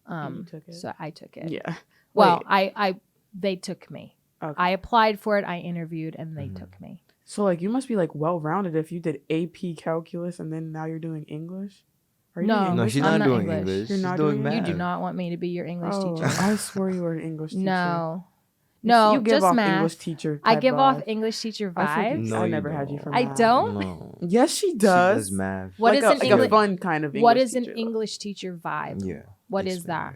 Speaker 1: And you took it?
Speaker 3: So I took it.
Speaker 1: Yeah.
Speaker 3: Well,
Speaker 1: Wait.
Speaker 3: they took me.
Speaker 1: Okay.
Speaker 3: I applied for it, I interviewed, and they took me.
Speaker 1: So like you must be like well rounded if you did AP calculus and then now you're doing English. Are you
Speaker 3: No.
Speaker 1: doing
Speaker 2: No,
Speaker 1: English?
Speaker 2: she's
Speaker 3: I'm
Speaker 2: not
Speaker 3: not
Speaker 2: doing
Speaker 3: English.
Speaker 2: English.
Speaker 1: You're
Speaker 2: She's
Speaker 1: not
Speaker 2: doing
Speaker 1: doing
Speaker 2: math.
Speaker 3: You do not want me to be your English
Speaker 1: Oh,
Speaker 3: teacher.
Speaker 1: I swore you were an English teacher.
Speaker 3: No.
Speaker 1: You
Speaker 3: No,
Speaker 1: give
Speaker 3: just
Speaker 1: off
Speaker 3: math.
Speaker 1: English teacher.
Speaker 3: I
Speaker 1: type
Speaker 3: give off
Speaker 1: vibe.
Speaker 3: English teacher
Speaker 1: I think
Speaker 3: vibes.
Speaker 2: No,
Speaker 1: I
Speaker 2: you
Speaker 1: never had you for
Speaker 3: I
Speaker 1: math.
Speaker 3: don't?
Speaker 2: No.
Speaker 1: Yes, she
Speaker 2: She
Speaker 1: does.
Speaker 2: does math.
Speaker 3: What is an
Speaker 1: like
Speaker 3: English?
Speaker 1: a fun kind of English
Speaker 3: What is an
Speaker 1: teacher, though.
Speaker 3: English teacher vibe?
Speaker 2: Yeah.
Speaker 3: What is
Speaker 2: Explain
Speaker 3: that?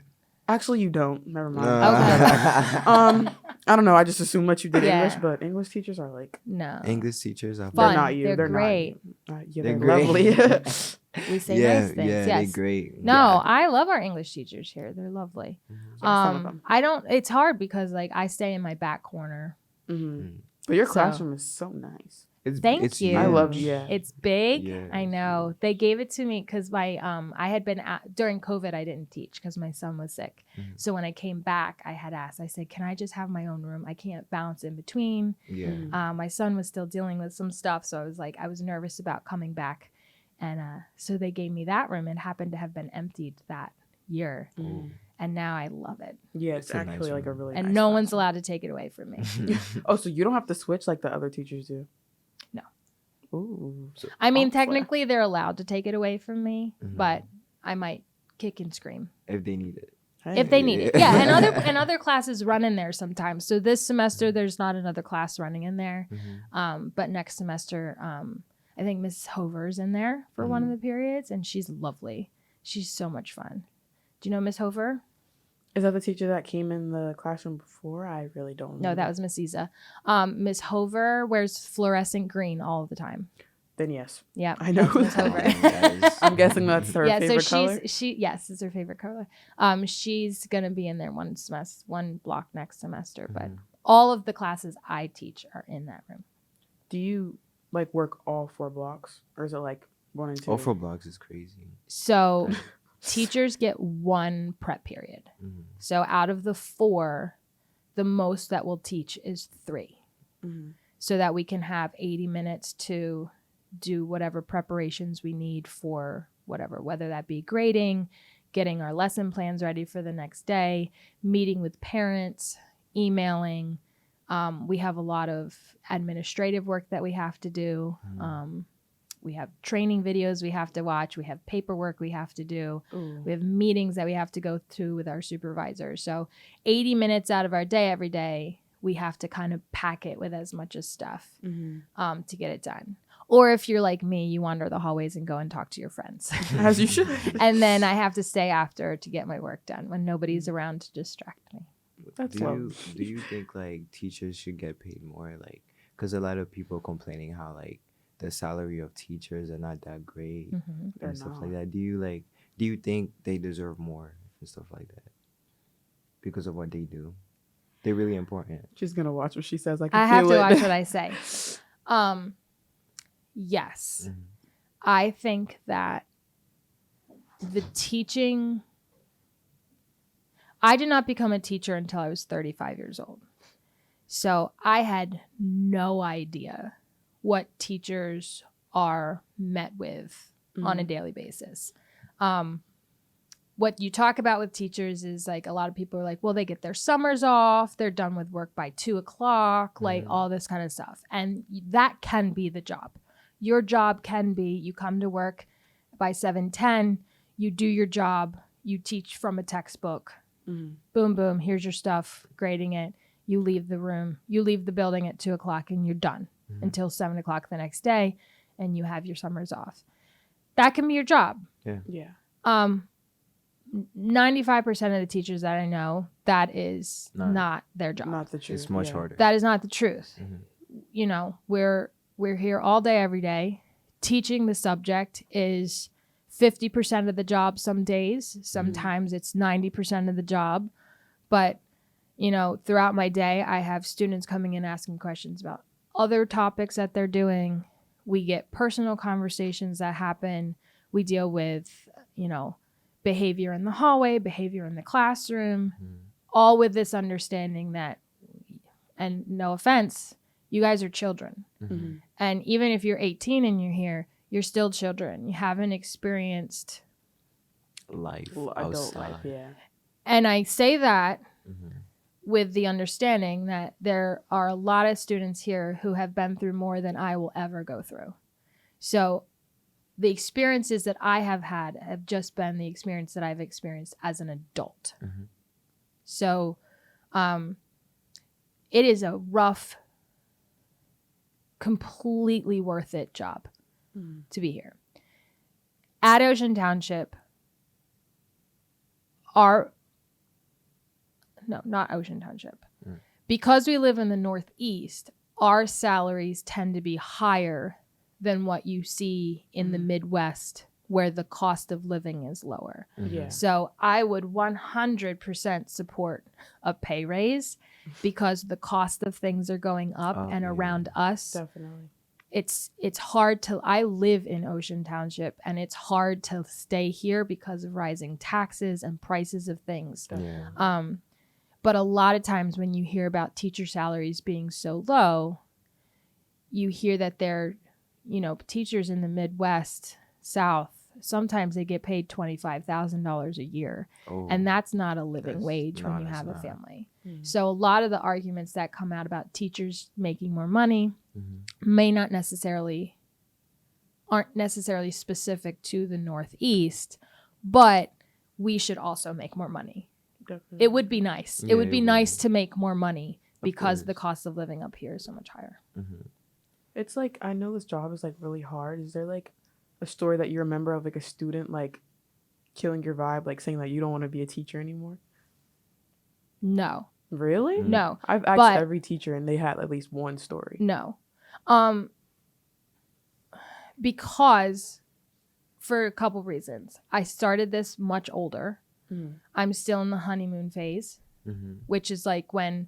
Speaker 1: Actually, you don't. Never mind.
Speaker 3: Okay.
Speaker 1: I don't know. I just assumed that you did
Speaker 3: Yeah.
Speaker 1: English, but English teachers are like
Speaker 3: No.
Speaker 2: English teachers are
Speaker 1: they're
Speaker 3: Fun.
Speaker 1: not you.
Speaker 3: They're
Speaker 1: They're
Speaker 3: great.
Speaker 1: not. Yeah,
Speaker 2: They're
Speaker 1: they're
Speaker 2: great.
Speaker 1: lovely.
Speaker 3: We say
Speaker 2: yeah,
Speaker 3: nice things.
Speaker 2: yeah,
Speaker 3: Yes.
Speaker 2: they're great.
Speaker 3: No,
Speaker 2: Yeah.
Speaker 3: I love our English teachers here. They're lovely.
Speaker 1: Some of them.
Speaker 3: I don't. It's hard because like I stay in my back corner.
Speaker 1: Mhm. But your
Speaker 3: So-
Speaker 1: classroom is so nice.
Speaker 3: Thank you.
Speaker 1: I
Speaker 2: huge.
Speaker 1: love. Yeah.
Speaker 3: It's big.
Speaker 2: Yeah,
Speaker 3: I
Speaker 2: it's
Speaker 3: know. They gave it to me because I had been during COVID. I didn't teach because my son was sick.
Speaker 2: Mhm.
Speaker 3: So when I came back, I had asked. I said, "Can I just have my own room? I can't bounce in between."
Speaker 2: Yeah.
Speaker 1: Mhm.
Speaker 3: My son was still dealing with some stuff, so I was nervous about coming back, and so they gave me that room. It happened to have been emptied that year.
Speaker 1: Mhm.
Speaker 3: And now I love it.
Speaker 1: Yeah, it's
Speaker 2: It's a nice
Speaker 1: actually like a
Speaker 2: room.
Speaker 1: really
Speaker 3: And
Speaker 1: nice
Speaker 3: no one's
Speaker 1: classroom.
Speaker 3: allowed to take it away from me.
Speaker 1: Oh, so you don't have to switch like the other teachers do?
Speaker 3: No.
Speaker 1: Ooh.
Speaker 3: I mean,
Speaker 1: Oh, fun.
Speaker 3: technically they're allowed to take it away from me,
Speaker 2: Mhm.
Speaker 3: but I might kick and scream
Speaker 2: If they need it.
Speaker 3: if they need it.
Speaker 2: Yeah.
Speaker 3: Yeah, and other classes run in there sometimes. So this semester there's not another class running in there.
Speaker 2: Mhm.
Speaker 3: But next semester, I think Miss Hover's in there for one of the periods, and she's lovely. She's so much fun. Do you know Miss Hover?
Speaker 1: Is that the teacher that came in the classroom before? I really don't remember.
Speaker 3: No, that was Miss Isa. Miss Hover wears fluorescent green all the time.
Speaker 1: Then yes.
Speaker 3: Yeah,
Speaker 1: I know
Speaker 3: that's Miss
Speaker 1: that.
Speaker 3: Hover.
Speaker 2: Yes.
Speaker 1: I'm guessing that's her favorite color.
Speaker 3: Yes, it's her favorite color. She's gonna be in there one block next semester, but all of the classes I teach are in that room.
Speaker 1: Do you like work all 4 blocks, or is it like 1 and 2?
Speaker 2: All 4 blocks is crazy.
Speaker 3: So teachers get 1 prep period.
Speaker 2: Mhm.
Speaker 3: So out of the 4, the most that we'll teach is 3.
Speaker 1: Mhm.
Speaker 3: So that we can have 80 minutes to do whatever preparations we need for whatever, whether that be grading, getting our lesson plans ready for the next day, meeting with parents, emailing. We have a lot of administrative work that we have to do. We have training videos we have to watch. We have paperwork we have to do.
Speaker 1: Ooh.
Speaker 3: We have meetings that we have to go through with our supervisors. So 80 minutes out of our day every day, we have to kind of pack it with as much as stuff to get it done. Or if you're like me, you wander the hallways and go and talk to your friends.
Speaker 1: As you should.
Speaker 3: And then I have to stay after to get my work done when nobody's around to distract me.
Speaker 1: That's
Speaker 2: do you think like teachers should get paid more? Like, because a lot of people complaining how like the salary of teachers are not that great
Speaker 1: They're
Speaker 2: and stuff
Speaker 1: not.
Speaker 2: like that. Do you think they deserve more and stuff like that because of what they do? They're really important.
Speaker 1: She's gonna watch what she says. I
Speaker 3: I have
Speaker 1: feel
Speaker 3: to
Speaker 1: it.
Speaker 3: watch what I say. Yes.
Speaker 2: Mhm.
Speaker 3: I think that the teaching, I did not become a teacher until I was 35 years old. So I had no idea what teachers are met with on a daily basis. What you talk about with teachers is like a lot of people are like, well, they get their summers off, they're done with work by 2:00, like all this kind of stuff. And that can be the job. Your job can be you come to work by 7:10, you do your job, you teach from a textbook. Boom, boom, here's your stuff, grading it. You leave the room, you leave the building at 2:00 and you're done until 7:00 the next day and you have your summers off. That can be your job.
Speaker 1: Yeah.
Speaker 3: 95% of the teachers that I know, that is
Speaker 2: No.
Speaker 3: not their job.
Speaker 1: Not the truth.
Speaker 2: It's much
Speaker 1: yeah.
Speaker 2: harder.
Speaker 3: That is not the truth.
Speaker 2: Mhm.
Speaker 3: You know, we're here all day, every day. Teaching the subject is 50% of the job some days. Sometimes it's 90% of the job. But, you know, throughout my day, I have students coming in asking questions about other topics that they're doing. We get personal conversations that happen. We deal with, you know, behavior in the hallway, behavior in the classroom, all with this understanding that, and no offense, you guys are children. And even if you're 18 and you're here, you're still children. You haven't experienced
Speaker 2: Life
Speaker 1: Adult
Speaker 2: outside.
Speaker 1: life, yeah.
Speaker 3: And I say that with the understanding that there are a lot of students here who have been through more than I will ever go through. So the experiences that I have had have just been the experience that I've experienced as an adult. So it is a rough, completely worth it job to be here. At Ocean Township, not Ocean Township. Because we live in the Northeast, our salaries tend to be higher than what you see in the Midwest, where the cost of living is lower.
Speaker 1: Yeah.
Speaker 3: So I would 100% support a pay raise because the cost of things are going up and
Speaker 2: yeah.
Speaker 3: around us.
Speaker 1: Definitely.
Speaker 3: It's hard to, I live in Ocean Township and it's hard to stay here because of rising taxes and prices of things.
Speaker 2: Yeah.
Speaker 3: But a lot of times when you hear about teacher salaries being so low, you hear that they're, you know, teachers in the Midwest, South, sometimes they get paid $25,000 a year.
Speaker 2: Oh,
Speaker 3: And that's not a living
Speaker 2: That's-
Speaker 3: wage when
Speaker 2: no,
Speaker 3: you
Speaker 2: that's
Speaker 3: have a
Speaker 2: not.
Speaker 3: family.
Speaker 1: Mm.
Speaker 3: So a lot of the arguments that come out about teachers making more money
Speaker 2: mhm.
Speaker 3: aren't necessarily specific to the Northeast, but we should also make more money.
Speaker 1: Definitely.
Speaker 3: It would be nice.
Speaker 2: Yeah,
Speaker 3: It would
Speaker 2: it
Speaker 3: be
Speaker 2: would.
Speaker 3: nice to make more money because the
Speaker 2: course.
Speaker 3: cost of living up here is so much higher.
Speaker 2: Mhm.
Speaker 1: It's like I know this job is like really hard. Is there like a story that you remember of like a student like killing your vibe, like saying that you don't want to be a teacher anymore?
Speaker 3: No,
Speaker 1: Really?
Speaker 2: Mm.
Speaker 3: no,
Speaker 1: I've asked
Speaker 3: But-
Speaker 1: every teacher and they had at least one story.
Speaker 3: no. Because for a couple reasons. I started this much older.
Speaker 1: Mm.
Speaker 3: I'm still in the honeymoon phase,
Speaker 2: Mhm.
Speaker 3: which is like when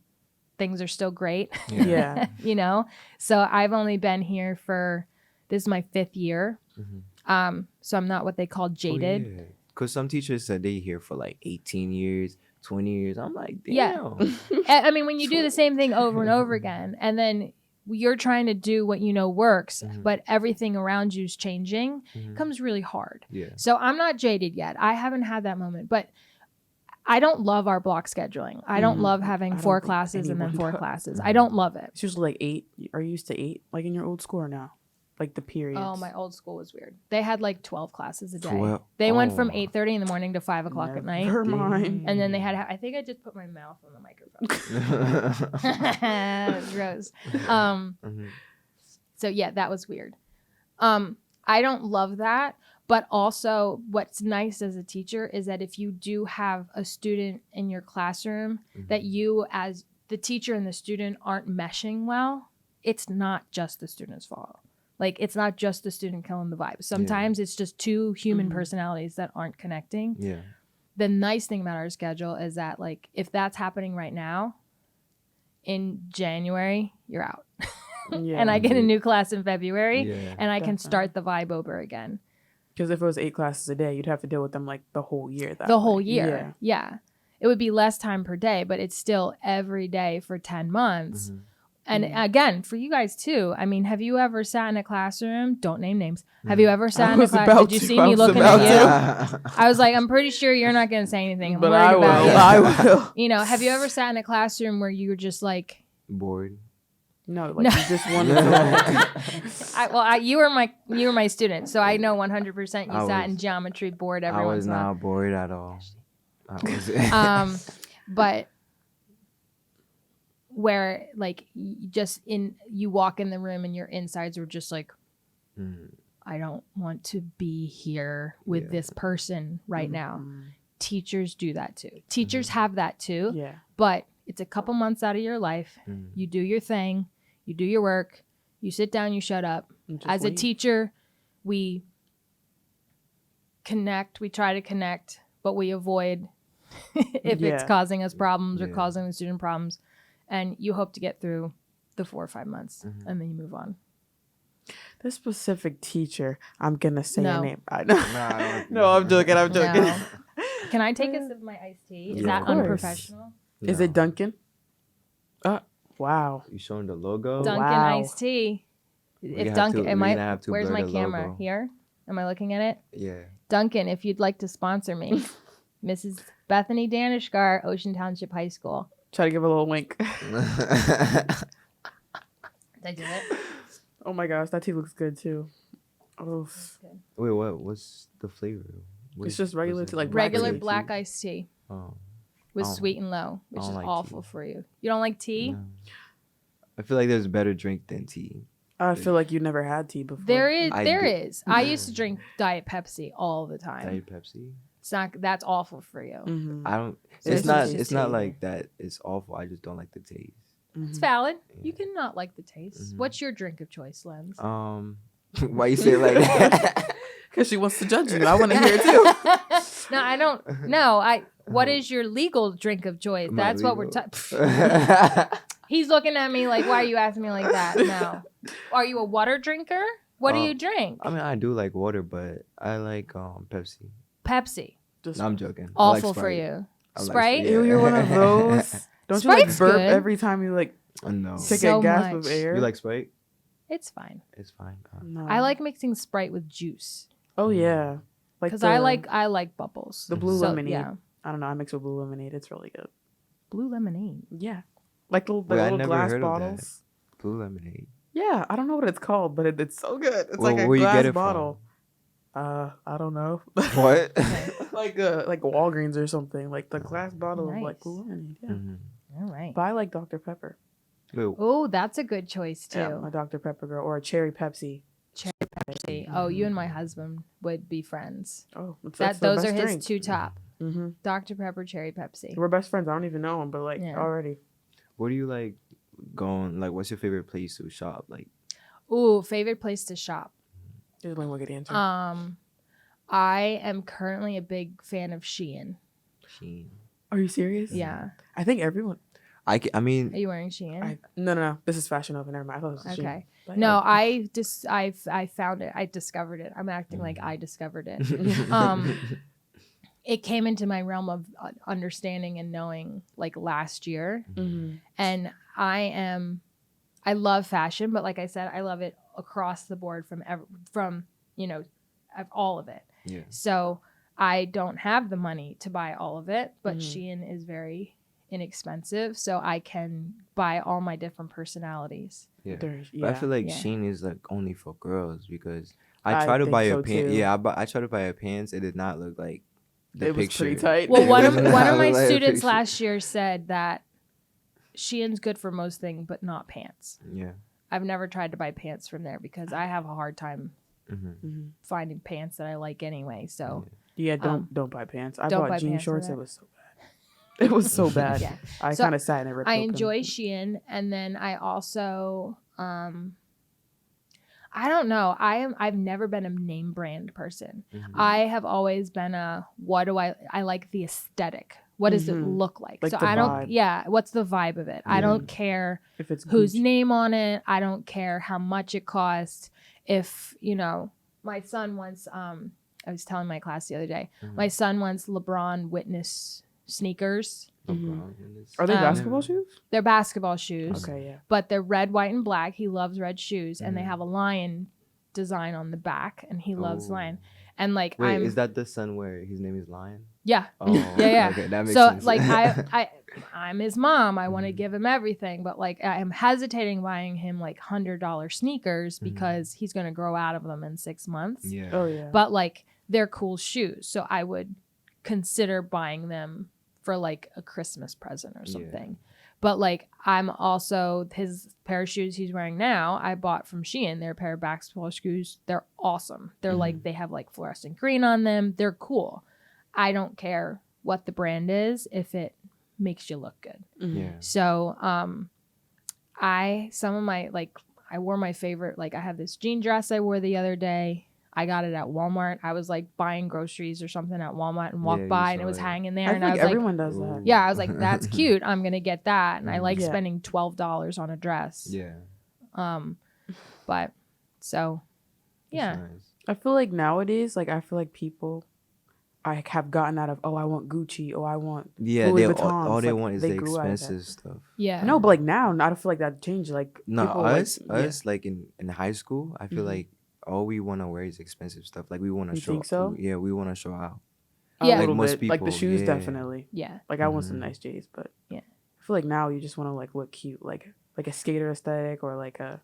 Speaker 3: things are still great.
Speaker 1: Yeah.
Speaker 3: You know, so I've only been here for this is my 5th year.
Speaker 2: Mhm.
Speaker 3: So I'm not what they call jaded.
Speaker 2: Oh, yeah. Cause some teachers said they here for like 18 years, 20 years. I'm like, damn.
Speaker 3: Yeah. I mean, when you do the same thing over and over again, and then you're trying to do what you know works,
Speaker 2: Mhm.
Speaker 3: but everything around you is changing,
Speaker 2: Mhm.
Speaker 3: it comes really hard.
Speaker 2: Yeah.
Speaker 3: So I'm not jaded yet. I haven't had that moment, but I don't love our block scheduling. I don't
Speaker 1: Mhm.
Speaker 3: love
Speaker 1: I
Speaker 3: having
Speaker 1: don't
Speaker 3: 4
Speaker 1: think
Speaker 3: classes and then
Speaker 1: anyone
Speaker 3: 4
Speaker 1: does.
Speaker 3: classes. I don't love it.
Speaker 1: It's usually like 8. Are you used to 8 like in your old school or now? Like the periods.
Speaker 3: Oh, my old school was weird. They had like 12 classes a day.
Speaker 2: 12?
Speaker 3: They went from
Speaker 2: Oh.
Speaker 3: 8:30 in the morning to 5 o'clock at night.
Speaker 1: Never mind.
Speaker 3: And then they had, I think I just put my mouth on the microphone. That's gross.
Speaker 2: Mhm.
Speaker 3: So yeah, that was weird. I don't love that, but also what's nice as a teacher is that if you do have a student in your classroom that you as the teacher and the student aren't meshing well, it's not just the student's fault. Like it's not just the student killing the vibe. Sometimes it's just 2 human
Speaker 1: Mhm.
Speaker 3: personalities that aren't connecting.
Speaker 2: Yeah.
Speaker 3: The nice thing about our schedule is that like if that's happening right now, in January, you're out.
Speaker 1: Yeah.
Speaker 3: And I get a new class in February
Speaker 2: Yeah.
Speaker 3: and I can
Speaker 1: Definitely.
Speaker 3: start the vibe over again.
Speaker 1: Because if it was 8 classes a day, you'd have to deal with them like the whole year.
Speaker 3: The whole year. Yeah. It would be less time per day, but it's still every day for 10 months.
Speaker 2: Mhm.
Speaker 3: And
Speaker 1: Mhm.
Speaker 3: again, for you guys too, I mean, have you ever sat in a classroom? Don't name names. Have you ever sat
Speaker 1: I
Speaker 3: in a
Speaker 1: was
Speaker 3: class?
Speaker 1: about
Speaker 3: Did you
Speaker 1: to.
Speaker 3: see
Speaker 1: I
Speaker 3: me
Speaker 1: was
Speaker 3: looking
Speaker 1: about
Speaker 3: at you?
Speaker 1: to.
Speaker 3: I was like, I'm pretty sure you're not going to say anything. I'm
Speaker 1: But
Speaker 3: worried
Speaker 1: I will.
Speaker 3: about you.
Speaker 1: I will.
Speaker 3: You know, have you ever sat in a classroom where you were just like,
Speaker 2: Bored.
Speaker 1: No, like
Speaker 3: No.
Speaker 1: you just wanted to.
Speaker 3: you were my student, so I know 100% you
Speaker 2: I
Speaker 3: sat in
Speaker 2: was-
Speaker 3: geometry board every
Speaker 2: I
Speaker 3: once
Speaker 2: was
Speaker 3: in a while.
Speaker 2: not bored at all. I was.
Speaker 3: But where like you walk in the room and your insides were just like,
Speaker 2: Mhm.
Speaker 3: I don't want to be here with
Speaker 2: Yeah.
Speaker 3: this person right now.
Speaker 1: Mm,
Speaker 3: Teachers do that too. Teachers have that too,
Speaker 1: yeah.
Speaker 3: but it's a couple months out of your life.
Speaker 2: Mhm.
Speaker 3: You do your thing, you do your work, you sit down, you shut up.
Speaker 1: And just
Speaker 3: As a
Speaker 1: leave.
Speaker 3: teacher, we try to connect, but we avoid if it's
Speaker 1: Yeah.
Speaker 3: causing us problems or
Speaker 2: Yeah.
Speaker 3: causing the student problems. And you hope to get through the 4 or 5 months
Speaker 2: Mhm.
Speaker 3: and then you move on.
Speaker 1: This specific teacher, I'm gonna say
Speaker 3: No.
Speaker 1: a name. I know.
Speaker 2: Nah, I don't
Speaker 1: No, I'm joking. I'm joking.
Speaker 3: No. Can I take a sip of my iced tea? Is
Speaker 2: Yeah,
Speaker 3: that
Speaker 2: of course.
Speaker 3: unprofessional?
Speaker 1: Is
Speaker 2: No.
Speaker 1: it Duncan? Wow.
Speaker 2: You showing the logo?
Speaker 3: Dunkin'
Speaker 1: Wow.
Speaker 3: iced tea.
Speaker 2: We
Speaker 3: If
Speaker 2: have
Speaker 3: Dunkin',
Speaker 2: to-
Speaker 3: am
Speaker 2: we're
Speaker 3: I?
Speaker 2: gonna have to
Speaker 3: Where's
Speaker 2: blur
Speaker 3: my
Speaker 2: the
Speaker 3: camera?
Speaker 2: logo.
Speaker 3: Here? Am I looking at it?
Speaker 2: Yeah.
Speaker 3: Duncan, if you'd like to sponsor me, Mrs. Bethany Daneshgar, Ocean Township High School.
Speaker 1: Try to give a little wink.
Speaker 3: Did I do it?
Speaker 1: Oh my gosh, that tea looks good too. Oh,
Speaker 2: Wait, what? What's the flavor? What
Speaker 1: It's
Speaker 2: is-
Speaker 1: just regular
Speaker 2: what's it?
Speaker 1: tea, like black
Speaker 3: Regular
Speaker 1: tea.
Speaker 3: black iced tea
Speaker 2: Oh.
Speaker 3: with
Speaker 2: I don't-
Speaker 3: sweet and low, which
Speaker 2: I
Speaker 3: is
Speaker 2: don't like
Speaker 3: awful
Speaker 2: tea.
Speaker 3: for you. You don't like tea?
Speaker 2: No. I feel like there's a better drink than tea.
Speaker 1: I feel like you never had tea before.
Speaker 3: There is.
Speaker 2: I
Speaker 3: There
Speaker 2: do-
Speaker 3: is. I used to drink Diet Pepsi all the time.
Speaker 2: Diet Pepsi.
Speaker 3: It's not. That's awful for you.
Speaker 1: Mhm.
Speaker 2: I don't.
Speaker 1: It's
Speaker 2: It's not.
Speaker 1: just
Speaker 2: It's not
Speaker 1: tea.
Speaker 2: like that. It's awful. I just don't like the taste.
Speaker 3: It's
Speaker 1: Mhm.
Speaker 3: valid.
Speaker 2: Yeah.
Speaker 3: You can not like the taste.
Speaker 2: Mhm.
Speaker 3: What's your drink of choice, Lenz?
Speaker 2: Why you say it like that?
Speaker 1: Because she wants to judge you. I want to hear it too.
Speaker 3: No, I don't. No, I. What is your legal drink of choice?
Speaker 2: My
Speaker 3: That's what we're
Speaker 2: legal-
Speaker 3: talking. He's looking at me like, why are you asking me like that? No. Are you a water drinker? What do you drink?
Speaker 2: I mean, I do like water, but I like Pepsi.
Speaker 3: Pepsi.
Speaker 1: Just
Speaker 2: No, I'm joking. I like
Speaker 3: Awful for
Speaker 2: Sprite.
Speaker 3: you.
Speaker 2: I like
Speaker 3: Sprite?
Speaker 1: Ew, you're one of those. Don't you like
Speaker 3: Sprite's
Speaker 1: burp
Speaker 3: good.
Speaker 1: every time you like
Speaker 2: No.
Speaker 1: take
Speaker 3: So
Speaker 1: a gasp
Speaker 3: much.
Speaker 1: of air?
Speaker 2: You like Sprite?
Speaker 3: It's fine.
Speaker 2: It's fine.
Speaker 1: No.
Speaker 3: I like mixing Sprite with juice.
Speaker 1: Oh yeah. Like
Speaker 3: Because
Speaker 1: the,
Speaker 3: I like bubbles.
Speaker 1: the blue
Speaker 3: So,
Speaker 1: lemonade.
Speaker 3: yeah.
Speaker 1: I don't know. I mix with blue lemonade. It's really good.
Speaker 3: Blue lemonade.
Speaker 1: Yeah, like the
Speaker 2: Wait, I
Speaker 1: little
Speaker 2: never
Speaker 1: glass
Speaker 2: heard of that.
Speaker 1: bottles.
Speaker 2: Blue lemonade.
Speaker 1: Yeah, I don't know what it's called, but it's so good. It's
Speaker 2: Well,
Speaker 1: like a
Speaker 2: where you
Speaker 1: glass
Speaker 2: get it
Speaker 1: bottle. I don't know.
Speaker 2: What?
Speaker 1: like Walgreens or something. Like the glass bottle of like blue
Speaker 3: Nice.
Speaker 1: lemonade. Yeah.
Speaker 2: Mhm.
Speaker 3: All right.
Speaker 1: But I like Dr. Pepper.
Speaker 2: Wait,
Speaker 3: Oh, that's a good choice too.
Speaker 1: Yeah, a Dr. Pepper girl or a cherry Pepsi.
Speaker 3: Pepsi. Oh, you and my husband would be friends.
Speaker 1: Oh, that's
Speaker 3: That
Speaker 1: the
Speaker 3: those are
Speaker 1: best
Speaker 3: his
Speaker 1: drink.
Speaker 3: two top.
Speaker 1: Mm-hmm.
Speaker 3: Dr. Pepper, cherry Pepsi.
Speaker 1: We're best friends. I don't even know him, but like
Speaker 3: Yeah.
Speaker 1: already.
Speaker 2: where do you like going? Like, what's your favorite place to shop? Like,
Speaker 3: Ooh, favorite place to shop.
Speaker 1: There's one good answer.
Speaker 3: I am currently a big fan of Shein.
Speaker 2: Shein.
Speaker 1: Are you serious?
Speaker 3: Yeah.
Speaker 1: I think everyone.
Speaker 2: I
Speaker 3: Are
Speaker 2: mean,
Speaker 3: you wearing Shein?
Speaker 1: No. This is Fashion Nova. Never mind. I thought it was Shein.
Speaker 3: Okay.
Speaker 1: But
Speaker 3: No,
Speaker 1: yeah.
Speaker 3: I found it. I discovered it. I'm acting like I discovered it.
Speaker 2: Mm-hmm.
Speaker 3: It came into my realm of understanding and knowing like last year.
Speaker 1: Mm-hmm.
Speaker 3: And I love fashion, but like I said, I love it across the board from all of it.
Speaker 2: Yeah.
Speaker 3: So I don't have the money to buy all of it, but
Speaker 1: Mhm.
Speaker 3: Shein is very inexpensive, so I can buy all my different personalities.
Speaker 2: Yeah.
Speaker 1: There's,
Speaker 2: But I feel like
Speaker 3: Yeah.
Speaker 2: Shein is like only for girls because I
Speaker 1: I
Speaker 2: tried to
Speaker 1: think
Speaker 2: buy
Speaker 1: so,
Speaker 2: a pants.
Speaker 1: too.
Speaker 2: Yeah, I tried to buy a pants. It did not look like the
Speaker 1: it was
Speaker 2: picture.
Speaker 1: pretty tight.
Speaker 3: Well,
Speaker 2: It
Speaker 3: one of
Speaker 2: was
Speaker 3: one
Speaker 2: not
Speaker 3: of my
Speaker 2: like a
Speaker 3: students
Speaker 2: picture.
Speaker 3: last year said that Shein's good for most things, but not pants.
Speaker 2: Yeah.
Speaker 3: I've never tried to buy pants from there because I have a hard time
Speaker 2: Mm-hmm.
Speaker 1: Mhm.
Speaker 3: finding pants that I like anyway. So
Speaker 1: Yeah, don't buy pants. I
Speaker 3: don't
Speaker 1: bought
Speaker 3: buy
Speaker 1: jean
Speaker 3: pants for
Speaker 1: shorts.
Speaker 3: that.
Speaker 1: It was so bad. It was so bad.
Speaker 3: Yeah.
Speaker 1: I
Speaker 3: So,
Speaker 1: kind of sat and it ripped
Speaker 3: I
Speaker 1: open.
Speaker 3: enjoy Shein, and then I also I don't know. I've never been a name brand person.
Speaker 2: Mm-hmm.
Speaker 3: I have always been a what do I like the aesthetic. What does it
Speaker 1: Mhm.
Speaker 3: look like?
Speaker 1: Like
Speaker 3: So
Speaker 1: the
Speaker 3: I don't
Speaker 1: vibe.
Speaker 3: yeah, what's the vibe of it? I
Speaker 2: Yeah.
Speaker 3: don't care
Speaker 1: If it's
Speaker 3: whose
Speaker 1: Gucci.
Speaker 3: name on it. I don't care how much it costs. If, my son wants I was telling my class the other day.
Speaker 2: Mhm.
Speaker 3: My son wants LeBron Witness sneakers.
Speaker 2: LeBron is-
Speaker 1: Are they
Speaker 3: Um,
Speaker 1: basketball shoes?
Speaker 3: They're basketball shoes.
Speaker 1: Okay, yeah.
Speaker 3: But they're red, white, and black. He loves red shoes, and they
Speaker 2: Mhm.
Speaker 3: have a lion design on the back, and he loves
Speaker 2: Oh.
Speaker 3: lion. And like
Speaker 2: Wait, is that the son where his name is Lion?
Speaker 3: yeah,
Speaker 2: Oh,
Speaker 3: yeah.
Speaker 2: Okay, that makes
Speaker 3: So
Speaker 2: sense.
Speaker 3: like I'm his mom. I want to
Speaker 2: Mhm.
Speaker 3: give him everything, but like I am hesitating buying him like $100 sneakers
Speaker 2: Mhm.
Speaker 3: because he's gonna grow out of them in 6 months.
Speaker 2: yeah.
Speaker 1: Oh yeah.
Speaker 3: But like they're cool shoes, so I would consider buying them for like a Christmas present or
Speaker 2: Yeah.
Speaker 3: something. But like I'm also his pair of shoes he's wearing now, I bought from Shein. They're a pair of basketball shoes. They're awesome. They're like they have like fluorescent green on them. They're cool. I don't care what the brand is if it makes you look good.
Speaker 1: Mhm.
Speaker 2: Yeah.
Speaker 3: So I wore my favorite, like I have this jean dress I wore the other day. I got it at Walmart. I was like buying groceries or something at Walmart and
Speaker 2: Yeah,
Speaker 3: walked
Speaker 2: you
Speaker 3: by and it
Speaker 2: saw
Speaker 3: was
Speaker 2: it.
Speaker 3: hanging there.
Speaker 1: I
Speaker 3: And
Speaker 1: think
Speaker 3: I was like,
Speaker 1: everyone does that.
Speaker 2: Ooh.
Speaker 3: yeah, I was like, that's cute. I'm going to get that. And I like
Speaker 1: Yeah.
Speaker 3: spending $12 on a dress.
Speaker 2: Yeah.
Speaker 3: But so, yeah.
Speaker 2: That's nice.
Speaker 1: I feel like nowadays, I feel like people, I have gotten out of, I want Gucci, I want
Speaker 2: Yeah,
Speaker 1: Louis
Speaker 2: they
Speaker 1: Vuittons.
Speaker 2: all they
Speaker 1: Like,
Speaker 2: want is
Speaker 1: they
Speaker 2: the
Speaker 1: grew out of that.
Speaker 2: expensive stuff.
Speaker 3: Yeah.
Speaker 1: No, but like now, I feel like that changed. Like
Speaker 2: No,
Speaker 1: people,
Speaker 2: us
Speaker 1: yeah.
Speaker 2: like in high school, I feel
Speaker 1: Mhm.
Speaker 2: like all we want to wear is expensive stuff. Like we want to
Speaker 1: You
Speaker 2: show.
Speaker 1: think so?
Speaker 2: Yeah, we want to show out.
Speaker 1: A
Speaker 3: Yeah.
Speaker 1: little
Speaker 2: Like most
Speaker 1: bit. Like the
Speaker 2: people,
Speaker 1: shoes,
Speaker 2: yeah.
Speaker 1: definitely.
Speaker 3: Yeah.
Speaker 1: Like I want some
Speaker 2: Mhm.
Speaker 1: nice J's, but
Speaker 3: Yeah.
Speaker 1: I feel like now you just want to like look cute, like a skater aesthetic or like a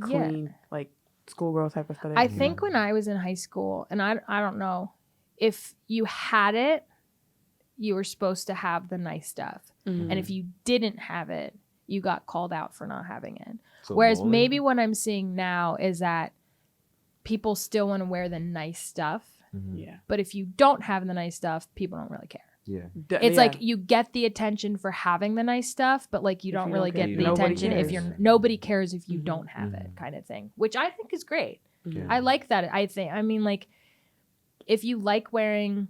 Speaker 1: clean like schoolgirl type aesthetic.
Speaker 3: I think when I was in high school, and I don't know, if you had it, you were supposed to have the nice stuff.
Speaker 1: Mhm.
Speaker 3: And if you didn't have it, you got called out for not having it.
Speaker 2: So
Speaker 3: Whereas
Speaker 2: bowling?
Speaker 3: maybe what I'm seeing now is that people still want to wear the nice stuff.
Speaker 2: Mhm.
Speaker 1: yeah,
Speaker 3: But if you don't have the nice stuff, people don't really care.
Speaker 2: Yeah.
Speaker 3: It's like you get the attention for having the nice stuff, but like you
Speaker 1: If
Speaker 3: don't
Speaker 1: you
Speaker 3: really
Speaker 1: don't care,
Speaker 3: get the
Speaker 1: nobody
Speaker 3: attention if
Speaker 1: cares.
Speaker 3: you're nobody cares if you
Speaker 1: Mhm.
Speaker 3: don't have it
Speaker 2: Mhm.
Speaker 3: kind of thing, which I think is great.
Speaker 1: Mhm.
Speaker 3: I like that. I mean, like, if you like wearing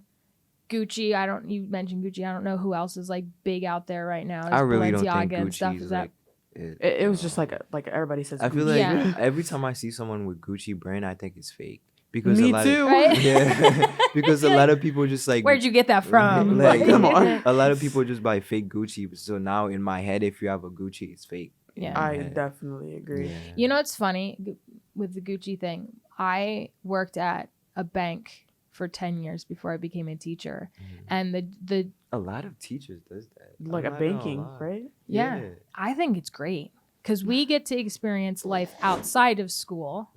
Speaker 3: Gucci, you mentioned Gucci. I don't know who else is like big out there right now.
Speaker 2: I really don't think
Speaker 3: Balenciaga and stuff.
Speaker 2: Gucci
Speaker 3: Is
Speaker 2: is
Speaker 3: that
Speaker 2: like it.
Speaker 1: It was just like everybody says.
Speaker 2: I feel
Speaker 1: Gucci.
Speaker 2: like
Speaker 3: Yeah.
Speaker 2: every time I see someone with Gucci brand, I think it's fake because
Speaker 1: Me
Speaker 2: a lot
Speaker 1: too.
Speaker 3: Right?
Speaker 2: Of, yeah, because a lot of people just like
Speaker 3: Where'd you get that from?
Speaker 2: Like,
Speaker 1: Come on.
Speaker 2: a lot of people just buy fake Gucci. So now in my head, if you have a Gucci, it's fake. in
Speaker 3: Yeah.
Speaker 2: my
Speaker 1: I
Speaker 2: head.
Speaker 1: definitely agree.
Speaker 2: Yeah.
Speaker 3: You know what's funny with the Gucci thing? I worked at a bank for 10 years before I became a teacher. And the
Speaker 2: A lot of teachers does that.
Speaker 1: Like
Speaker 2: I'm
Speaker 1: a
Speaker 2: not gonna
Speaker 1: banking,
Speaker 2: lie.
Speaker 1: right?
Speaker 3: yeah, I think it's great because we get to experience life outside of school,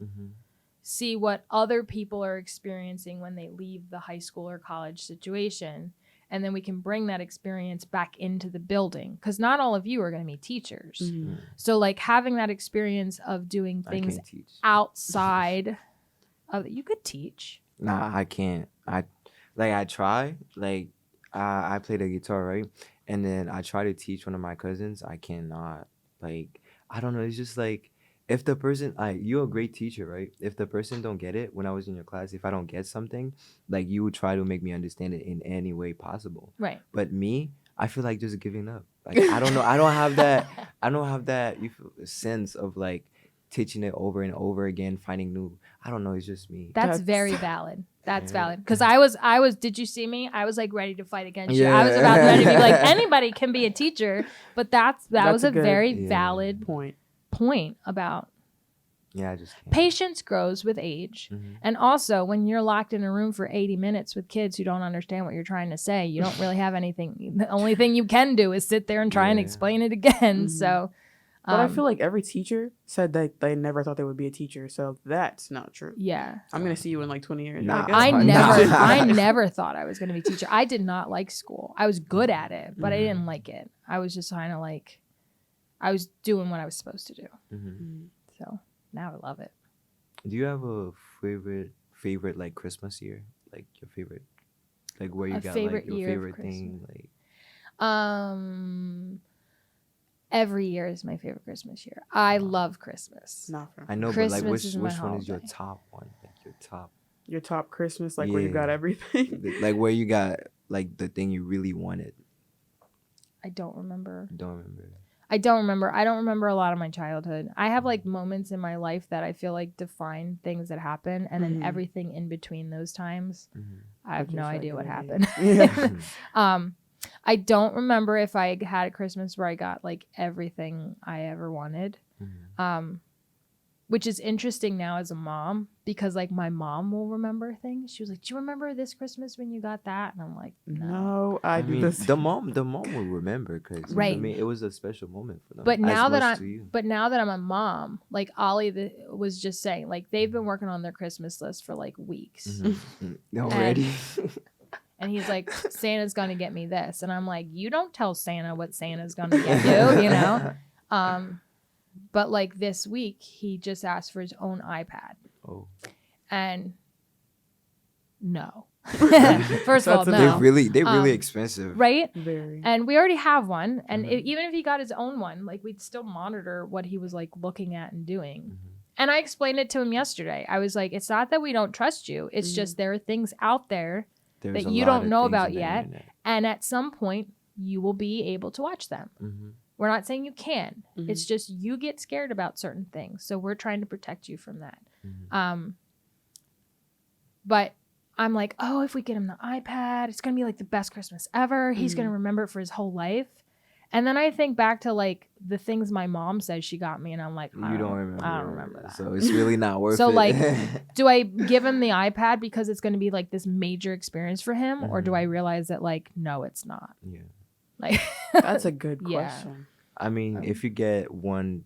Speaker 3: see what other people are experiencing when they leave the high school or college situation. And then we can bring that experience back into the building because not all of you are going to be teachers.
Speaker 1: Mhm.
Speaker 3: So like having that experience of doing
Speaker 2: I
Speaker 3: things
Speaker 2: can't teach.
Speaker 3: outside of, you could teach.
Speaker 2: Nah, I can't. I try. Like I play the guitar, right? And then I try to teach one of my cousins. I cannot. Like I don't know. It's just like if the person, you're a great teacher, right? If the person don't get it when I was in your class, if I don't get something, like you would try to make me understand it in any way possible.
Speaker 3: Right.
Speaker 2: But me, I feel like just giving up. Like I don't know. I don't have that. I don't have that sense of like teaching it over and over again, finding new. I don't know. It's just me.
Speaker 3: That's
Speaker 1: That's-
Speaker 3: very valid. That's
Speaker 2: Yeah.
Speaker 3: valid. Because I was, did you see me? I was like ready to fight against you. I was about ready to be like, anybody can be a teacher. But that
Speaker 1: That's
Speaker 3: was
Speaker 1: a
Speaker 3: a
Speaker 1: good-
Speaker 3: very
Speaker 2: Yeah.
Speaker 3: valid point about
Speaker 2: Yeah, I just can't.
Speaker 3: patience grows with age. And also, when you're locked in a room for 80 minutes with kids who don't understand what you're trying to say, you don't really have anything. The only thing you can do is sit there and try and
Speaker 2: Yeah.
Speaker 3: explain it again.
Speaker 1: Mhm.
Speaker 3: So,
Speaker 1: But I feel like every teacher said that they never thought they would be a teacher, so that's not true.
Speaker 3: yeah.
Speaker 1: I'm gonna see you in like 20 years.
Speaker 2: Nah,
Speaker 1: Like,
Speaker 3: I
Speaker 1: oh,
Speaker 3: never,
Speaker 2: Nah.
Speaker 3: I never thought I was going to be a teacher. I did not like school. I was good at it, but I didn't like it. I was just kind of like, I was doing what I was supposed to do.
Speaker 1: Mhm.
Speaker 3: So now I love it.
Speaker 2: Do you have a favorite like Christmas year? Like your favorite, like where you
Speaker 3: A
Speaker 2: got
Speaker 3: favorite
Speaker 2: like your
Speaker 3: year of
Speaker 2: favorite thing? Like
Speaker 3: Every year is my favorite Christmas year. I love Christmas.
Speaker 1: Not for
Speaker 2: I know, but
Speaker 3: Christmas
Speaker 2: like which
Speaker 3: is my
Speaker 2: one is your
Speaker 3: holiday.
Speaker 2: top one? Like your top,
Speaker 1: your top Christmas, like where you got
Speaker 2: Yeah.
Speaker 1: everything.
Speaker 2: like where you got like the thing you really wanted.
Speaker 3: I don't remember.
Speaker 2: I don't remember.
Speaker 3: I don't remember a lot of my childhood. I have like moments in my life that I feel like define things that happen, and then
Speaker 1: Mhm.
Speaker 3: everything in between those times, I have
Speaker 1: Just
Speaker 3: no
Speaker 1: like
Speaker 3: idea what
Speaker 1: everything.
Speaker 3: happened.
Speaker 1: Yeah.
Speaker 3: I don't remember if I had a Christmas where I got like everything I ever wanted. Which is interesting now as a mom because like my mom will remember things. She was like, "Do you remember this Christmas when you got that?" And I'm like, "No."
Speaker 1: No, I do
Speaker 2: mean,
Speaker 1: this.
Speaker 2: the mom will remember because I
Speaker 3: Right.
Speaker 2: mean it was a special moment for them.
Speaker 3: But now that
Speaker 2: much to you.
Speaker 3: I'm a mom, like Ollie was just saying, like they've been working on their Christmas list for like weeks.
Speaker 2: Already.
Speaker 3: And he's like, Santa's gonna get me this. And I'm like, you don't tell Santa what Santa's gonna get you, you know? But like this week, he just asked for his own iPad.
Speaker 2: Oh.
Speaker 3: And no. First of all,
Speaker 1: That's a
Speaker 3: no.
Speaker 2: They're really expensive.
Speaker 3: Right?
Speaker 1: Very.
Speaker 3: And we already have one. And
Speaker 2: Mhm.
Speaker 3: even if he got his own one, like we'd still monitor what he was like looking at and doing.
Speaker 2: Mhm.
Speaker 3: And I explained it to him yesterday. I was like, it's not that we don't trust you. It's just there are things out there
Speaker 2: There's
Speaker 3: that
Speaker 2: a
Speaker 3: you
Speaker 2: lot
Speaker 3: don't
Speaker 2: of
Speaker 3: know
Speaker 2: things
Speaker 3: about
Speaker 2: on the
Speaker 3: yet.
Speaker 2: internet.
Speaker 3: And at some point, you will be able to watch them. We're not saying you can.
Speaker 1: Mhm.
Speaker 3: It's just you get scared about certain things. So we're trying to protect you from that. But I'm like, oh, if we get him the iPad, it's going to be like the best Christmas ever. He's going to remember it for his whole life. And then I think back to like the things my mom said she got me, and I'm like,
Speaker 2: You don't remember.
Speaker 3: I don't remember that.
Speaker 2: So it's really not worth
Speaker 3: So
Speaker 2: it.
Speaker 3: like, do I give him the iPad because it's going to be like this major experience for him, or do I realize that like, no, it's not?
Speaker 2: yeah.
Speaker 3: Like,
Speaker 1: That's a good
Speaker 3: Yeah.
Speaker 1: question.
Speaker 2: I mean, if you get one,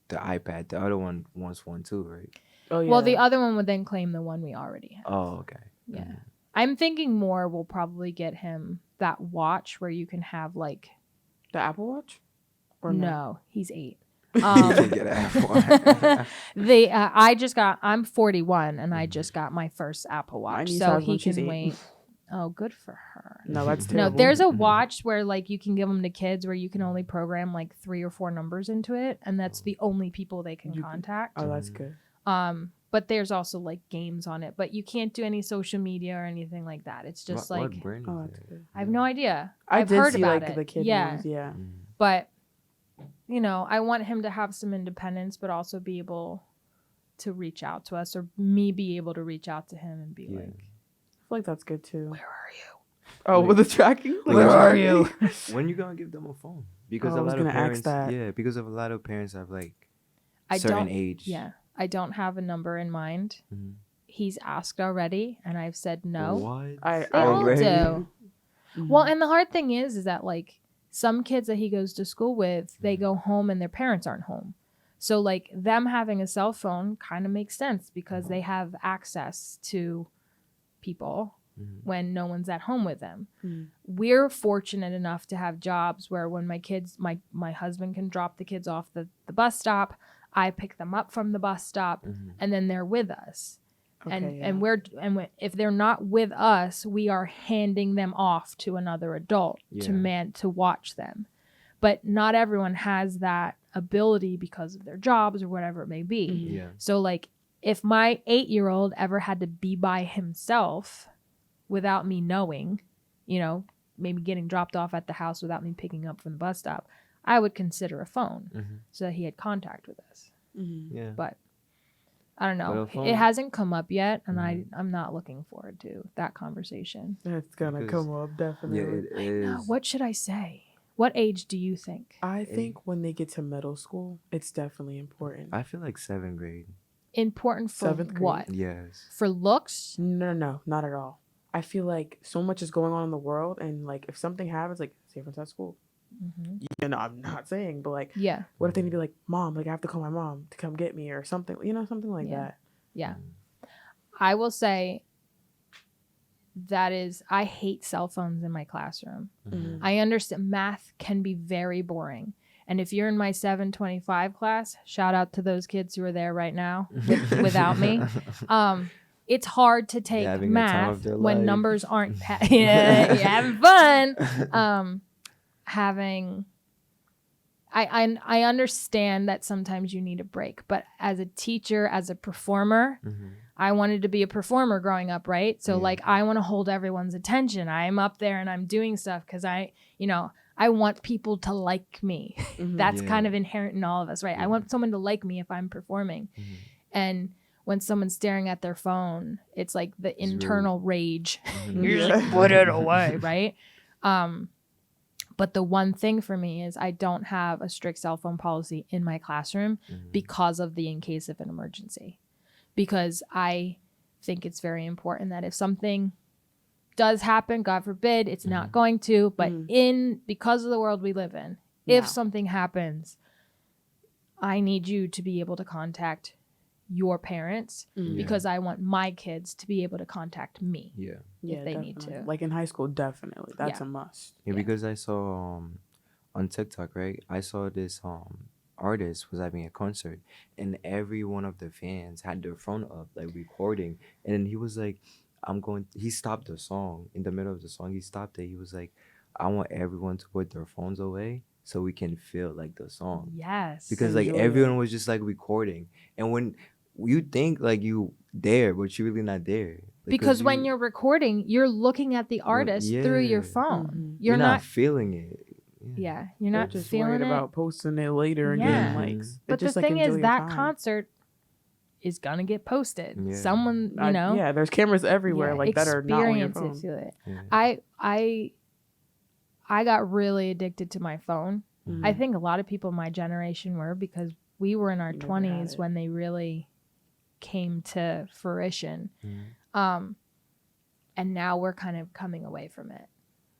Speaker 2: the iPad, the other one wants one too, right?
Speaker 1: Oh yeah.
Speaker 3: well, the other one would then claim the one we already have.
Speaker 2: Oh, okay.
Speaker 3: Yeah. I'm thinking more we'll probably get him that watch where you can have like,
Speaker 1: the Apple Watch. Or
Speaker 3: no, he's 8.
Speaker 2: You can get an Apple.
Speaker 3: I'm 41 and I just got my first Apple
Speaker 1: My
Speaker 3: Watch,
Speaker 1: niece
Speaker 3: so
Speaker 1: has
Speaker 3: he
Speaker 1: one, she's
Speaker 3: can
Speaker 1: 8.
Speaker 3: wait. Oh, good for her.
Speaker 1: No, that's
Speaker 3: No,
Speaker 1: terrible.
Speaker 3: there's a watch where like you can give them to kids where you can only program like 3 or 4 numbers into it, and that's the only people they can contact.
Speaker 1: Oh, that's good.
Speaker 3: But there's also like games on it, but you can't do any social media or anything like that. It's just
Speaker 2: what
Speaker 3: like
Speaker 2: brand
Speaker 1: Oh,
Speaker 2: is
Speaker 1: that's
Speaker 2: it?
Speaker 1: good.
Speaker 3: I have no idea.
Speaker 1: I
Speaker 3: I've
Speaker 1: did
Speaker 3: heard
Speaker 1: see
Speaker 3: about
Speaker 1: like
Speaker 3: it.
Speaker 1: the kid
Speaker 3: yeah,
Speaker 1: ones. Yeah.
Speaker 3: but you know, I want him to have some independence, but also be able to reach out to us, or me be able to reach out to him and be
Speaker 2: Yeah.
Speaker 3: like,
Speaker 1: I feel like that's good too.
Speaker 3: "Where are you?"
Speaker 1: Oh, with the tracking. Like,
Speaker 2: Where
Speaker 3: are you?
Speaker 2: When you gonna give them a phone? Because
Speaker 1: Oh, I
Speaker 2: a
Speaker 1: was
Speaker 2: lot of
Speaker 1: gonna ask
Speaker 2: parents,
Speaker 1: that.
Speaker 2: yeah, because of a lot of parents have like
Speaker 3: I
Speaker 2: certain
Speaker 3: don't.
Speaker 2: age.
Speaker 3: Yeah, I don't have a number in mind. he's asked already, and I've said no.
Speaker 2: What?
Speaker 1: I
Speaker 3: They all
Speaker 2: Already?
Speaker 3: do.
Speaker 1: Mhm.
Speaker 3: Well, and the hard thing is that like some kids that he goes to school with, they go home and their parents aren't home. So like them having a cell phone kind of makes sense because they have access to people when no one's at home with them.
Speaker 1: Mhm.
Speaker 3: We're fortunate enough to have jobs where when my husband can drop the kids off the bus stop, I pick them up from the bus stop, and then they're with us.
Speaker 1: Okay,
Speaker 3: If they're not with us, we are handing them off to another adult to watch them. But not everyone has that ability because of their jobs or whatever it may be.
Speaker 2: Yeah.
Speaker 3: So like if my 8-year-old ever had to be by himself without me knowing, maybe getting dropped off at the house without me picking up from the bus stop, I would consider a phone so that he had contact with us.
Speaker 2: Yeah.
Speaker 3: But I don't know.
Speaker 2: But a phone-
Speaker 3: It hasn't come up yet, and I'm not looking forward to that conversation.
Speaker 1: It's gonna
Speaker 2: Because-
Speaker 1: come up
Speaker 2: Yeah,
Speaker 1: definitely.
Speaker 2: it is.
Speaker 3: Now, what should I say? What age do you think?
Speaker 1: I think when they get to middle school, it's definitely important.
Speaker 2: I feel like 7th grade.
Speaker 3: Important for
Speaker 1: 7th grade?
Speaker 3: what?
Speaker 2: Yes.
Speaker 3: For looks?
Speaker 1: No, not at all. I feel like so much is going on in the world, and like if something happens, like say for instance at school, I'm not saying, but like,
Speaker 3: Yeah.
Speaker 1: what if they need to be like, mom, like I have to call my mom to come get me or something, something like
Speaker 3: Yeah.
Speaker 1: that.
Speaker 3: Yeah. I will say I hate cell phones in my classroom. I understand math can be very boring. And if you're in my 725 class, shout out to those kids who are there right now without me. It's hard to take
Speaker 2: having the time of
Speaker 3: math
Speaker 2: their
Speaker 3: when
Speaker 2: life.
Speaker 3: numbers aren't you're having fun. I understand that sometimes you need a break, but as a teacher, as a performer, I wanted to be a performer growing up, right? So like I want to hold everyone's attention. I'm up there and I'm doing stuff because I want people to like me. That's kind of inherent in all of us, right? I want someone to like me if I'm performing. And when someone's staring at their phone, it's like the internal rage. You're just like, put it away, right? But the one thing for me is I don't have a strict cell phone policy in my classroom because of the in case of an emergency. Because I think it's very important that if something does happen, God forbid, it's not going to, but because of the world we live in, if something happens, I need you to be able to contact your parents because I want my kids to be able to contact me.
Speaker 2: Yeah.
Speaker 3: If they need
Speaker 1: definitely.
Speaker 3: to.
Speaker 1: Like in high school, definitely. That's
Speaker 3: Yeah.
Speaker 1: a must.
Speaker 2: Yeah, because I saw on TikTok, right? I saw this artist was having a concert, and every one of the fans had their phone up, like recording, and then he was like, he stopped the song in the middle of the song. He stopped it. He was like, I want everyone to put their phones away so we can feel like the song.
Speaker 3: Yes.
Speaker 2: Because like
Speaker 1: Enjoy
Speaker 2: everyone
Speaker 1: it.
Speaker 2: was just like recording, and when you think like you there, but you're really not there.
Speaker 3: Because when you're recording, you're looking at the artist through your
Speaker 2: yeah.
Speaker 3: phone.
Speaker 2: you're not feeling it.
Speaker 3: Yeah, you're not
Speaker 1: Just
Speaker 3: feeling
Speaker 1: worried
Speaker 3: it.
Speaker 1: about posting it later and
Speaker 3: Yeah.
Speaker 1: getting likes.
Speaker 3: But
Speaker 1: Just,
Speaker 3: the
Speaker 1: like,
Speaker 3: thing
Speaker 1: enjoy
Speaker 3: is,
Speaker 1: your
Speaker 3: that
Speaker 1: time.
Speaker 3: concert is gonna get posted.
Speaker 2: Yeah.
Speaker 3: Someone,
Speaker 1: Yeah, there's cameras everywhere like that are not on your phone.
Speaker 3: Feel it.
Speaker 2: Yeah.
Speaker 3: I got really addicted to my phone.
Speaker 1: Mhm.
Speaker 3: I think a lot of people my generation were because we were in our
Speaker 1: We never
Speaker 3: 20s
Speaker 1: had it.
Speaker 3: when they really came to fruition.
Speaker 2: Mhm.
Speaker 3: And now we're kind of coming away from it.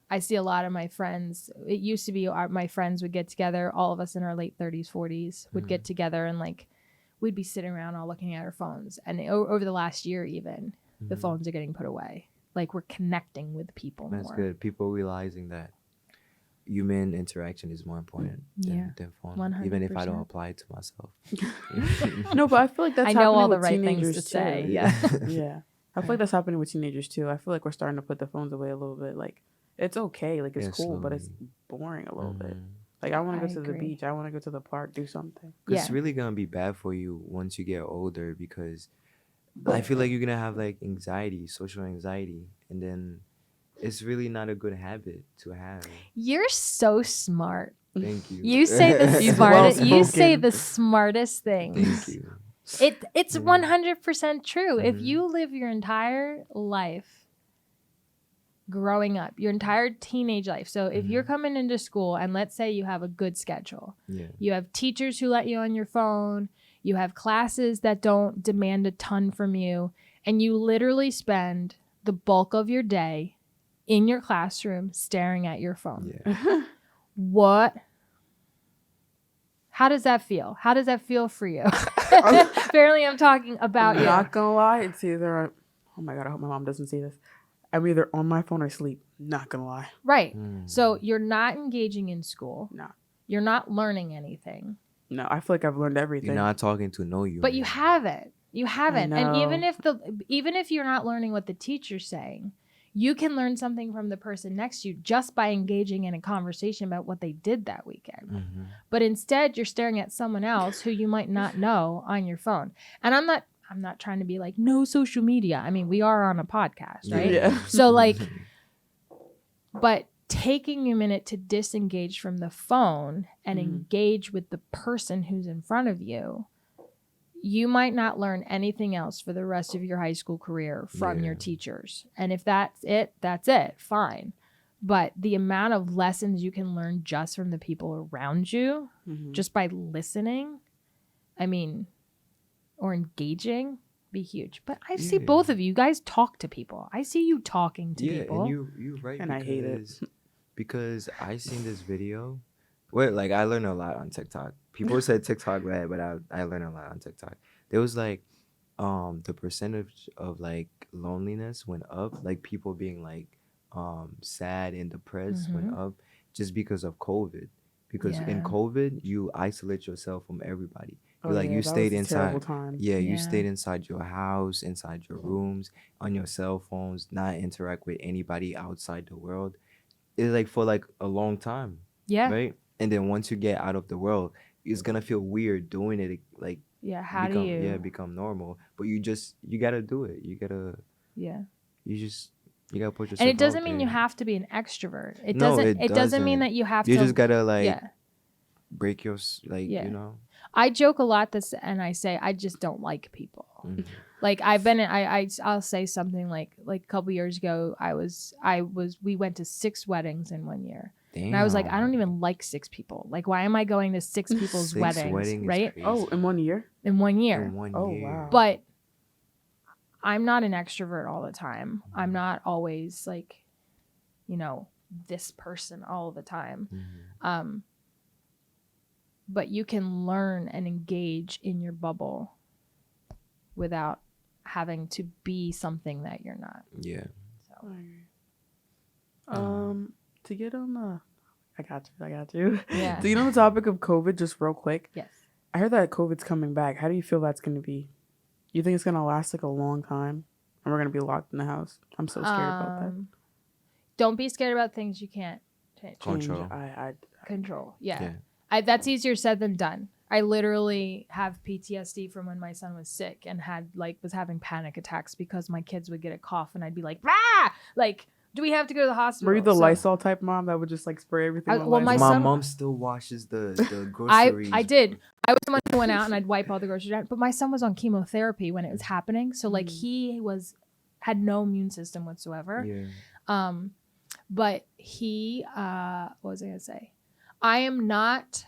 Speaker 3: I see a lot of my friends. It used to be my friends would get together, all of us in our late 30s, 40s would get together and like we'd be sitting around all looking at our phones. And over the last year even, the phones are getting put away. Like we're connecting with people
Speaker 2: That's
Speaker 3: more.
Speaker 2: good. People realizing that human interaction is more important than phone. Even if I don't
Speaker 3: 100%.
Speaker 2: apply it to myself.
Speaker 1: No, but I feel like that's
Speaker 3: I know
Speaker 1: happening
Speaker 3: all the
Speaker 1: with
Speaker 3: right things
Speaker 1: teenagers
Speaker 3: to
Speaker 1: too.
Speaker 3: say.
Speaker 2: Yeah.
Speaker 1: Yeah. I feel like that's happening with teenagers too. I feel like we're starting to put the phones away a little bit. Like it's okay, like it's
Speaker 2: Yeah,
Speaker 1: cool, but it's
Speaker 2: slowly.
Speaker 1: boring a little bit.
Speaker 2: Mhm.
Speaker 1: Like I want to
Speaker 3: I
Speaker 1: go to the
Speaker 3: agree.
Speaker 1: beach. I want to go to the park, do something.
Speaker 2: It's
Speaker 3: Yeah.
Speaker 2: really gonna be bad for you once you get older because I feel like you're gonna have like anxiety, social anxiety, and then it's really not a good habit to have.
Speaker 3: You're so smart.
Speaker 2: Thank you.
Speaker 3: You say the
Speaker 1: He's
Speaker 3: smartest. You say
Speaker 1: well-spoken.
Speaker 3: the smartest things.
Speaker 2: Thank you.
Speaker 3: It's 100% true. If
Speaker 2: Mhm.
Speaker 3: you live your entire life growing up, your entire teenage life. So if you're coming into school and let's say you have a good schedule,
Speaker 2: Yeah.
Speaker 3: you have teachers who let you on your phone, You have classes that don't demand a ton from you. And you literally spend the bulk of your day in your classroom staring at your phone.
Speaker 2: Yeah.
Speaker 3: What? How does that feel? How does that feel for you? Apparently, I'm talking about
Speaker 1: I'm
Speaker 3: you.
Speaker 1: not gonna lie, it's either oh my god, I hope my mom doesn't see this. I'm either on my phone or asleep. Not gonna lie.
Speaker 3: Right.
Speaker 2: Mm.
Speaker 3: So you're not engaging in school.
Speaker 1: No.
Speaker 3: You're not learning anything.
Speaker 1: No, I feel like I've learned everything.
Speaker 2: You're not talking to no you.
Speaker 3: But you haven't. You haven't. And
Speaker 1: know.
Speaker 3: even if you're not learning what the teacher's saying, you can learn something from the person next to you just by engaging in a conversation about what they did that weekend.
Speaker 2: Mm-hmm.
Speaker 3: But instead, you're staring at someone else who you might not know on your phone. And I'm not trying to be like, no social media. I mean, we are on a podcast, right?
Speaker 1: Yeah.
Speaker 3: So like, but taking a minute to disengage from the phone and engage with the person who's in front of you, you might not learn anything else for the rest of your high school career from your teachers. And if that's it, fine. But the amount of lessons you can learn just from the people around you, just by listening, I mean, or engaging, be huge. But I see both of you guys talk to people. I see you talking to people.
Speaker 2: Yeah, and you're right.
Speaker 1: And I hate it.
Speaker 2: Because I seen this video. Well, like I learned a lot on TikTok. People said TikTok bad, but I learned a lot on TikTok. There was like the percentage of like loneliness went up, like people being like sad and depressed went up just because of COVID. Because in COVID you isolate yourself from everybody. You stayed inside. You stayed inside your house, inside your rooms, on your cell phones, not interact with anybody outside the world. It's like for like a long time.
Speaker 3: Yeah.
Speaker 2: Right? And then once you get out of the world, it's gonna feel weird doing it, like
Speaker 3: how do you
Speaker 2: become normal. But you gotta do it. You gotta you gotta put yourself
Speaker 3: and it doesn't
Speaker 2: out
Speaker 3: mean
Speaker 2: there.
Speaker 3: you have to be an extrovert. It
Speaker 2: No,
Speaker 3: doesn't mean that you have to.
Speaker 2: You just gotta break your
Speaker 3: I joke a lot and I say I just don't like people. Like I've been I'll say something like a couple years ago we went to 6 weddings in 1 year.
Speaker 2: Damn.
Speaker 3: And I was like, I don't even like 6 people. Like, why am I going to 6 people's weddings? Right?
Speaker 1: Oh, in 1 year?
Speaker 3: In 1 year.
Speaker 2: In 1 year.
Speaker 1: Wow.
Speaker 3: But I'm not an extrovert all the time. I'm not always like, this person all the time. But you can learn and engage in your bubble without having to be something that you're not.
Speaker 2: Yeah.
Speaker 3: So.
Speaker 1: To get on the, I got you.
Speaker 3: Yeah.
Speaker 1: Do you know the topic of COVID just real quick?
Speaker 3: Yes.
Speaker 1: I heard that COVID's coming back. How do you feel that's going to be? You think it's going to last like a long time and we're going to be locked in the house? I'm so scared about that.
Speaker 3: Don't be scared about things you can't change.
Speaker 2: Control.
Speaker 3: Control. Yeah. That's easier said than done. I literally have PTSD from when my son was sick and was having panic attacks because my kids would get a cough and I'd be like, "Ah!" Like, do we have to go to the hospital?
Speaker 1: Were you the Lysol type mom that would just like spray everything with Lysol?
Speaker 2: My mom still washes the groceries.
Speaker 3: I did. I was the one who went out and I'd wipe all the groceries out. But my son was on chemotherapy when it was happening. So like he had no immune system whatsoever.
Speaker 2: Yeah.
Speaker 3: But he what was I gonna say? I am not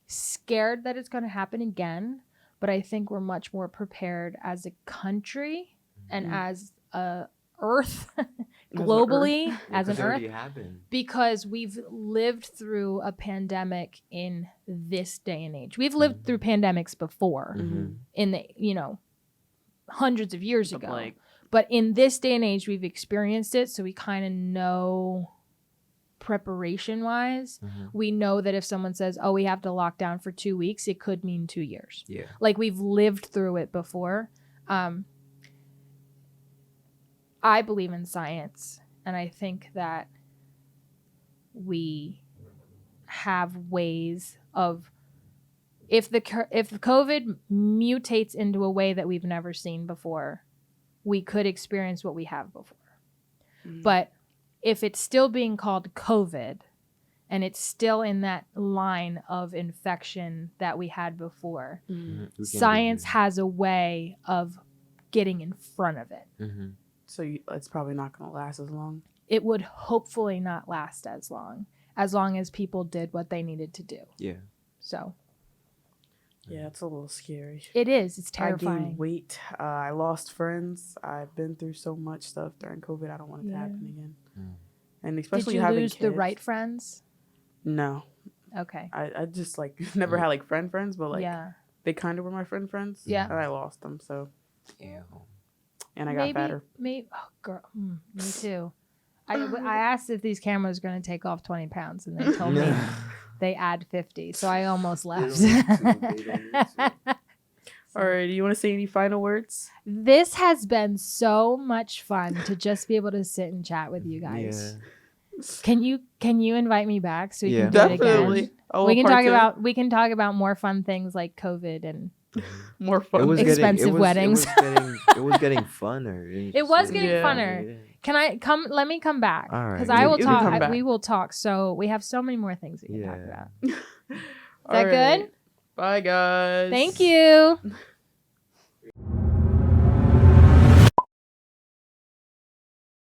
Speaker 3: scared that it's gonna happen again, but I think we're much more prepared as a country and as a earth globally as an earth because we've lived through a pandemic in this day and age. We've lived through pandemics before in the hundreds of years ago, but in this day and age we've experienced it, so we kind of know preparation wise. We know that if someone says, oh, we have to lock down for 2 weeks, it could mean 2 years. Like we've lived through it before. I believe in science, and I think that we have ways of if the COVID mutates into a way that we've never seen before, we could experience what we have before. But if it's still being called COVID and it's still in that line of infection that we had before, science has a way of getting in front of it.
Speaker 1: So it's probably not going to last as long.
Speaker 3: It would hopefully not last as long as people did what they needed to do.
Speaker 2: Yeah.
Speaker 3: So.
Speaker 1: Yeah, it's a little scary.
Speaker 3: It is. It's
Speaker 1: I
Speaker 3: terrifying.
Speaker 1: gained weight. I lost friends. I've been through so much stuff during COVID. I don't want it to
Speaker 3: Yeah.
Speaker 1: happen again.
Speaker 2: Mm.
Speaker 1: And
Speaker 3: Did
Speaker 1: especially
Speaker 3: you
Speaker 1: having
Speaker 3: lose
Speaker 1: kids.
Speaker 3: the right friends?
Speaker 1: No,
Speaker 3: Okay.
Speaker 1: I just like never had like friends, but like
Speaker 3: yeah.
Speaker 1: they kind of were my friends.
Speaker 3: Yeah.
Speaker 1: and I lost them. So
Speaker 2: Ew.
Speaker 1: and I got fatter.
Speaker 3: Maybe. Oh, girl. Me too. I asked if these cameras were going to take off 20 pounds, and they told me they add 50. So I almost left.
Speaker 2: They don't need to.
Speaker 1: All right, do you want to say any final words?
Speaker 3: This has been so much fun to just be able to sit and chat with you guys.
Speaker 2: Yeah.
Speaker 3: Can you invite me back so we
Speaker 2: Yeah.
Speaker 3: can do it
Speaker 1: Definitely.
Speaker 3: again?
Speaker 1: Oh,
Speaker 3: We can
Speaker 1: part
Speaker 3: talk
Speaker 1: two?
Speaker 3: we can talk about more fun things like COVID and
Speaker 1: More fun.
Speaker 2: It was
Speaker 3: Expensive weddings.
Speaker 2: It was getting funner.
Speaker 3: It was getting
Speaker 1: Yeah.
Speaker 3: funner. Can I come? Let me come back
Speaker 2: All right.
Speaker 3: because I will
Speaker 1: You can
Speaker 3: talk.
Speaker 1: come back.
Speaker 3: We will talk. So we have so many more things we can talk
Speaker 2: Yeah.
Speaker 3: about. Is
Speaker 1: All
Speaker 3: that
Speaker 1: right.
Speaker 3: good?
Speaker 1: Bye, guys.
Speaker 3: Thank you.